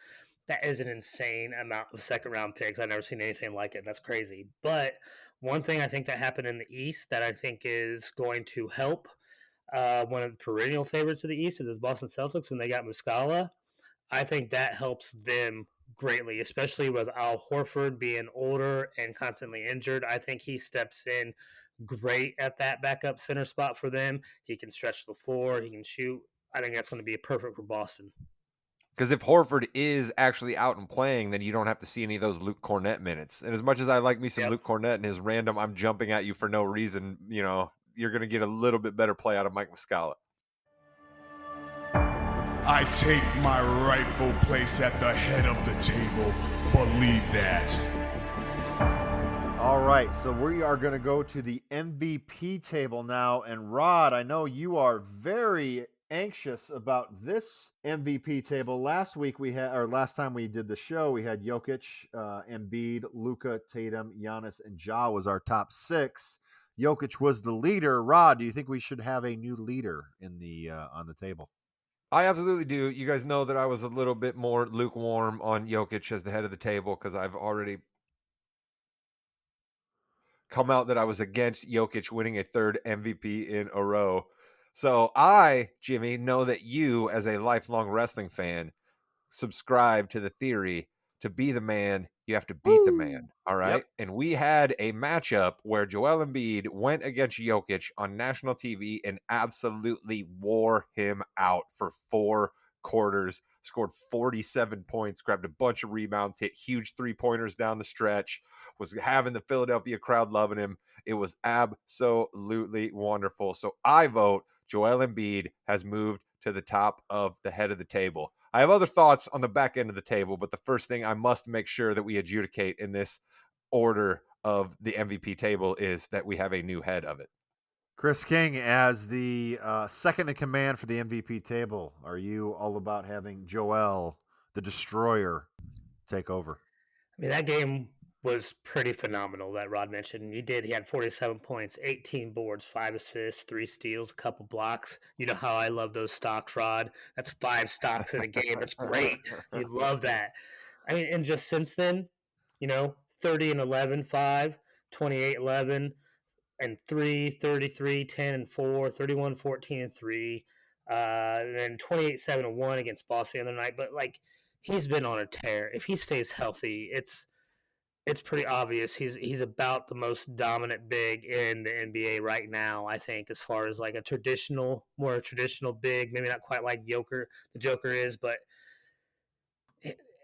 That is an insane amount of second round picks. I've never seen anything like it. That's crazy. But one thing I think that happened in the East that I think is going to help one of the perennial favorites of the East is the Boston Celtics when they got Muscala. I think that helps them greatly, especially with Al Horford being older and constantly injured. I think he steps in great at that backup center spot for them. He can stretch the floor, he can shoot. I think that's going to be perfect for Boston. Because if Horford is actually out and playing, then you don't have to see any of those Luke Cornett minutes. And as much as I like me some Luke Cornett and his random I'm jumping at you for no reason, you're going to get a little bit better play out of Mike Muscala. I take my rightful place at the head of the table. Believe that. All right, so we are going to go to the MVP table now. And Rod, I know you are very anxious about this MVP table. Last time we did the show, we had Jokic, Embiid, Luka, Tatum, Giannis, and Ja was our top six. Jokic was the leader. Rod, do you think we should have a new leader in the on the table? I absolutely do. You guys know that I was a little bit more lukewarm on Jokic as the head of the table because I've already come out that I was against Jokic winning a third MVP in a row. So I, Jimmy, know that you, as a lifelong wrestling fan, subscribe to the theory to be the man, you have to beat the man. All right. Yep. And we had a matchup where Joel Embiid went against Jokic on national TV and absolutely wore him out for 4 quarters, scored 47 points, grabbed a bunch of rebounds, hit huge 3-pointers down the stretch, was having the Philadelphia crowd loving him. It was absolutely wonderful. So I vote Joel Embiid has moved to the top of the head of the table. I have other thoughts on the back end of the table, but the first thing I must make sure that we adjudicate in this order of the MVP table is that we have a new head of it. Chris King, as the second in command for the MVP table, are you all about having Joel, the Destroyer, take over? I mean, that game was pretty phenomenal that Rod mentioned. He had 47 points, 18 boards, 5 assists, 3 steals, a couple blocks. You know how I love those stocks, Rod. That's 5 stocks in a game. That's great. You love that. I mean, and just since then, 30 and 11, 5, 28, 11, and 3, 33, 10 and 4, 31, 14 and 3, and then 28, 7 and 1 against Boston the other night. But he's been on a tear. If he stays healthy, it's pretty obvious he's about the most dominant big in the NBA right now. I think as far as like more traditional big, maybe not quite like the Joker is, but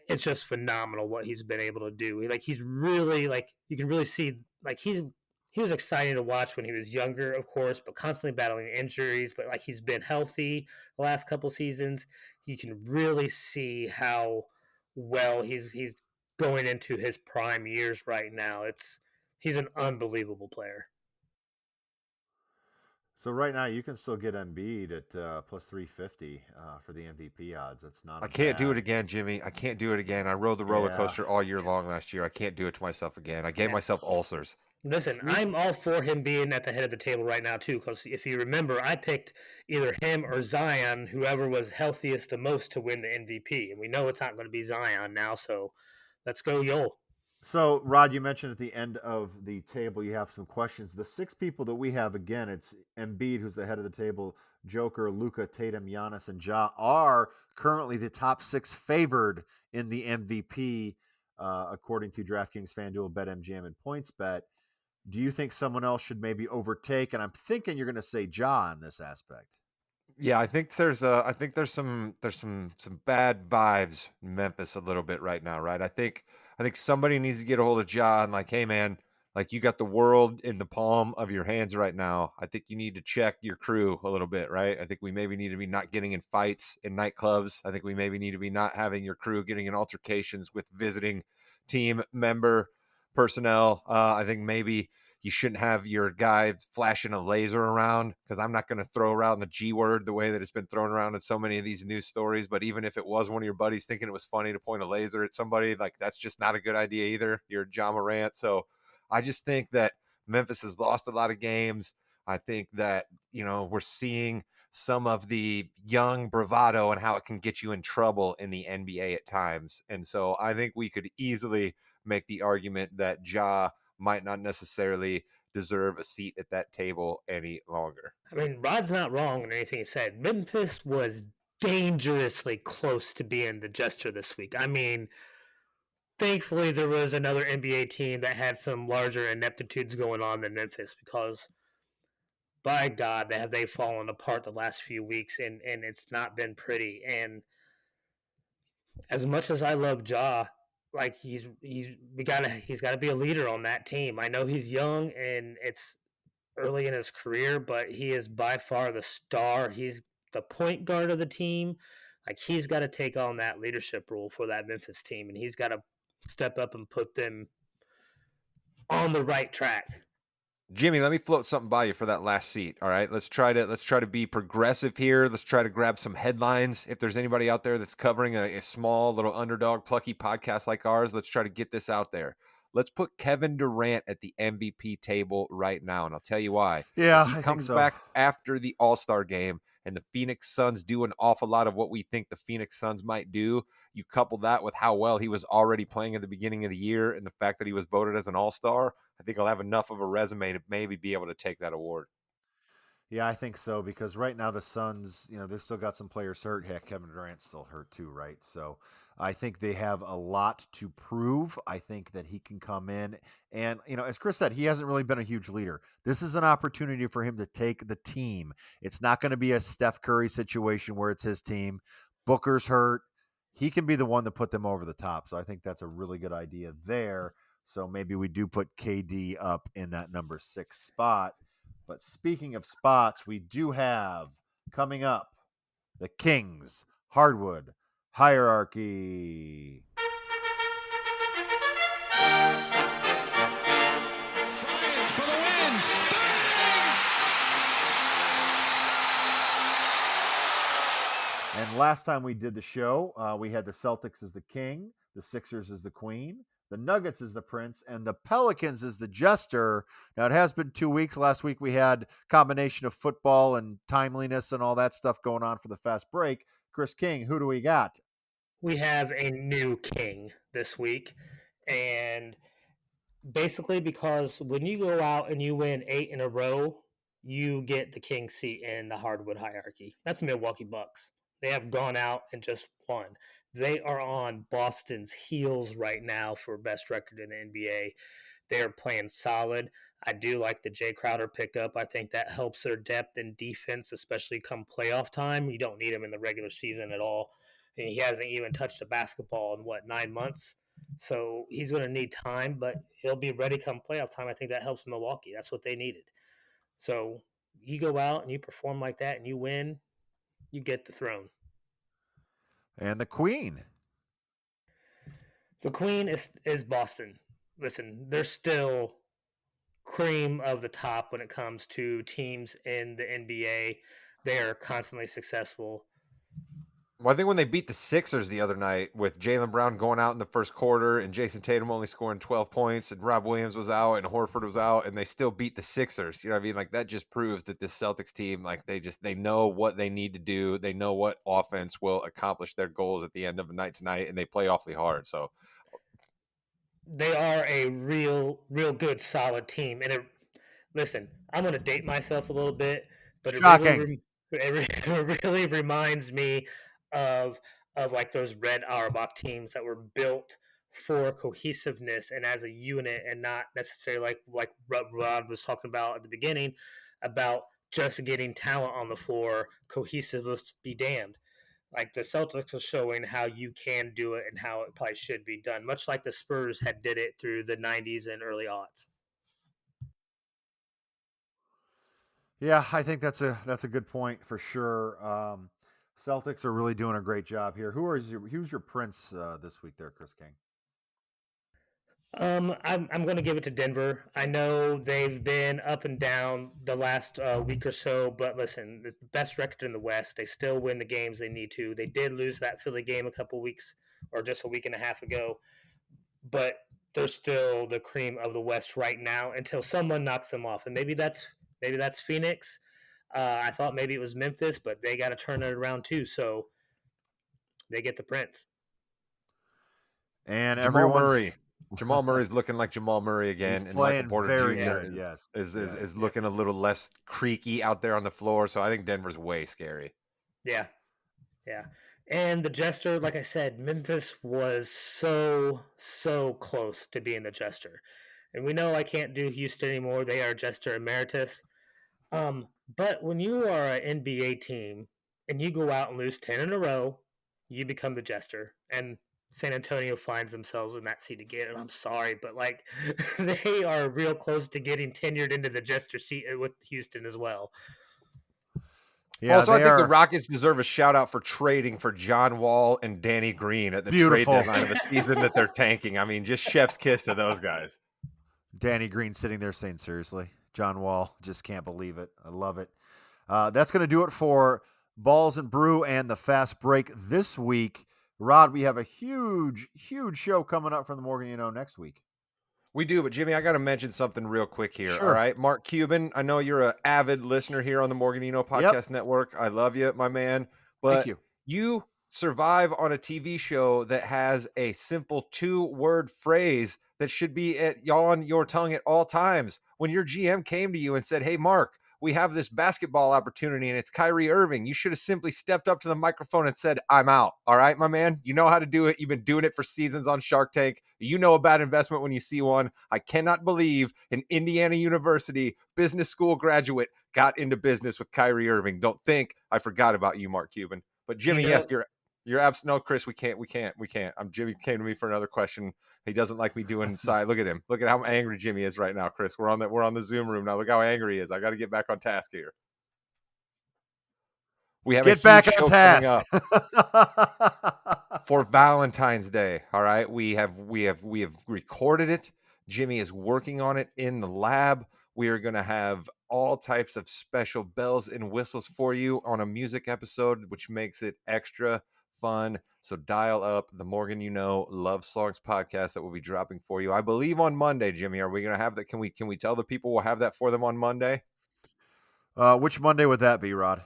it's just phenomenal what he's been able to do. He's really you can really see he was exciting to watch when he was younger, of course, but constantly battling injuries. But he's been healthy the last couple seasons. You can really see how well he's going into his prime years right now. He's an unbelievable player. So right now you can still get Embiid at plus 350 for the MVP odds. That's not. I can't do it again, Jimmy. I can't do it again. I rode the roller coaster all year long last year. I can't do it to myself again. I gave myself ulcers. Listen, I'm all for him being at the head of the table right now too, because if you remember, I picked either him or Zion, whoever was healthiest the most, to win the MVP, and we know it's not going to be Zion now. So let's go, Yol. So, Rod, you mentioned at the end of the table you have some questions. The 6 people that we have, again, it's Embiid, who's the head of the table, Joker, Luka, Tatum, Giannis, and Ja are currently the top 6 favored in the MVP, according to DraftKings, FanDuel, BetMGM, and PointsBet. Do you think someone else should maybe overtake? And I'm thinking you're going to say Ja in this aspect. Yeah, I think there's some bad vibes in Memphis a little bit right now, right? I think somebody needs to get a hold of Ja and like, hey man, like you got the world in the palm of your hands right now. I think you need to check your crew a little bit, right? I think we maybe need to be not getting in fights in nightclubs. I think we maybe need to be not having your crew getting in altercations with visiting team member personnel. I think maybe you shouldn't have your guys flashing a laser around, because I'm not going to throw around the G word the way that it's been thrown around in so many of these news stories. But even if it was one of your buddies thinking it was funny to point a laser at somebody, like that's just not a good idea either. You're Ja Morant. So I just think that Memphis has lost a lot of games. I think that, we're seeing some of the young bravado and how it can get you in trouble in the NBA at times. And so I think we could easily make the argument that Ja might not necessarily deserve a seat at that table any longer. I mean, Rod's not wrong in anything he said. Memphis was dangerously close to being the jester this week. I mean, thankfully there was another NBA team that had some larger ineptitudes going on than Memphis, because by God, have they fallen apart the last few weeks, and it's not been pretty. And as much as I love Ja, like he's got to be a leader on that team. I know he's young and it's early in his career, but he is by far the star. He's the point guard of the team. Like he's got to take on that leadership role for that Memphis team, and he's got to step up and put them on the right track. Jimmy, let me float something by you for that last seat. All right, let's try to be progressive here. Let's try to grab some headlines. If there's anybody out there that's covering a small little underdog plucky podcast like ours, let's try to get this out there. Let's put Kevin Durant at the MVP table right now, and I'll tell you why. Yeah, If he I think comes so. back after the All-Star game and the Phoenix Suns do an awful lot of what we think the Phoenix Suns might do, you couple that with how well he was already playing at the beginning of the year and the fact that he was voted as an All-Star, I think he'll have enough of a resume to maybe be able to take that award. Yeah, I think so, because right now the Suns, they've still got some players hurt. Heck, Kevin Durant's still hurt too, right? So I think they have a lot to prove. I think that he can come in and, as Chris said, he hasn't really been a huge leader. This is an opportunity for him to take the team. It's not going to be a Steph Curry situation where it's his team. Booker's hurt. He can be the one to put them over the top. So I think that's a really good idea there. So maybe we do put KD up in that number 6 spot. But speaking of spots, we do have coming up the Kings Hardwood Hierarchy. Bryant for the win. And last time we did the show, we had the Celtics as the king, the Sixers as the queen, the Nuggets as the prince, and the Pelicans as the jester. Now, it has been 2 weeks. Last week we had combination of football and timeliness and all that stuff going on for the fast break. Chris King, who do we got? We have a new king this week, and basically because when you go out and you win 8 in a row, you get the king seat in the hardwood hierarchy. That's the Milwaukee Bucks. They have gone out and just won. They are on Boston's heels right now for best record in the NBA. They are playing solid. I do like the Jay Crowder pickup. I think that helps their depth and defense, especially come playoff time. You don't need him in the regular season at all. And he hasn't even touched a basketball in 9 months. So he's going to need time, but he'll be ready come playoff time. I think that helps Milwaukee. That's what they needed. So you go out and you perform like that and you win, you get the throne. And the queen. The queen is Boston. Listen, they're still cream of the top when it comes to teams in the NBA. They are constantly successful. Well, I think when they beat the Sixers the other night with Jaylen Brown going out in the first quarter and Jason Tatum only scoring 12 points and Rob Williams was out and Horford was out and they still beat the Sixers. You know what I mean? Like that just proves that this Celtics team, like they know what they need to do. They know what offense will accomplish their goals at the end of a night tonight and they play awfully hard. So They are a real good solid team. And listen, I'm going to date myself a little bit, but Shocking. it really reminds me of like those Red Auerbach teams that were built for cohesiveness and as a unit, and not necessarily like Rod was talking about at the beginning about just getting talent on the floor. Cohesiveness be damned. Like the Celtics are showing how you can do it and how it probably should be done, much like the Spurs had did it through the 90s and early aughts. Yeah, I think that's a good point for sure. Celtics are really doing a great job here. Who's your prince this week there, Chris King? I'm going to give it to Denver. I know they've been up and down the last week or so, but listen, it's the best record in the West. They still win the games they need to. They did lose that Philly game a couple weeks or just a week and a half ago, but they're still the cream of the West right now until someone knocks them off, and maybe that's Phoenix. I thought maybe it was Memphis, but they got to turn it around too. So they get the Prince. And Jamal everyone's Murray. Jamal Murray's looking like Jamal Murray again, he's and Michael playing Porter very Jr. good. Yes, is looking a little less creaky out there on the floor. So I think Denver's way scary. Yeah, yeah. And the Jester, like I said, Memphis was so close to being the Jester. And we know I can't do Houston anymore. They are Jester Emeritus. But when you are an NBA team and you go out and lose 10 in a row, you become the Jester. And San Antonio finds themselves in that seat again. And I'm sorry, but like they are real close to getting tenured into the Jester seat with Houston as well. Yeah, Also, I they think the are Rockets deserve a shout out for trading for John Wall and Danny Green at the trade beautiful. deadline of a season that they're tanking. I mean, just chef's kiss to those guys. Danny Green sitting there saying, seriously, John Wall, just can't believe it. I love it. That's going to do it for Balls and Brew and the Fast Break this week. Rod, we have a huge show coming up from the Morgan next week. We do, but Jimmy, I got to mention something real quick here. Sure. All right, Mark Cuban, I know you're an avid listener here on the Morganino Podcast Network. I love you, my man. But Thank you. You survive on a TV show that has a simple 2-word phrase that should be on your tongue at all times. When your GM came to you and said, "Hey, Mark, we have this basketball opportunity and it's Kyrie Irving," you should have simply stepped up to the microphone and said, "I'm out." All right, my man, you know how to do it. You've been doing it for seasons on Shark Tank. You know a bad investment when you see one. I cannot believe an Indiana University business school graduate got into business with Kyrie Irving. Don't think I forgot about you, Mark Cuban. But Jimmy, yes, you're absolutely no, Chris. We can't. Jimmy came to me for another question. He doesn't like me doing side. Look at him. Look at how angry Jimmy is right now, Chris. We're on the Zoom room now. Look how angry he is. I got to get back on task here. We have Get a back huge on show task coming up for Valentine's Day. All right, we have recorded it. Jimmy is working on it in the lab. We are going to have all types of special bells and whistles for you on a music episode, which makes it extra fun. So dial up the Morgan Love Songs podcast that will be dropping for you, I believe, on Monday. Jimmy, are we going to have that? Can we tell the people we'll have that for them on Monday? Which Monday would that be, Rod?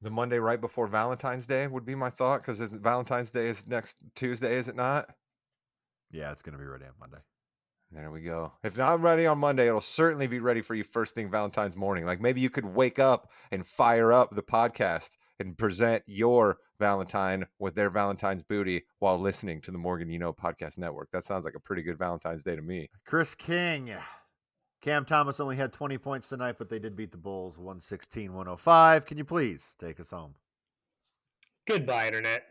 The Monday right before Valentine's Day would be my thought, because Valentine's Day is next Tuesday, is it not? Yeah, it's going to be ready on Monday. There we go. If not ready on Monday, it'll certainly be ready for you first thing Valentine's morning. Like maybe you could wake up and fire up the podcast and present your Valentine with their Valentine's booty while listening to the Morgan Podcast Network. That sounds like a pretty good Valentine's Day to me. Chris King. Cam Thomas only had 20 points tonight, but they did beat the Bulls 116-105. Can you please take us home? Goodbye, Internet.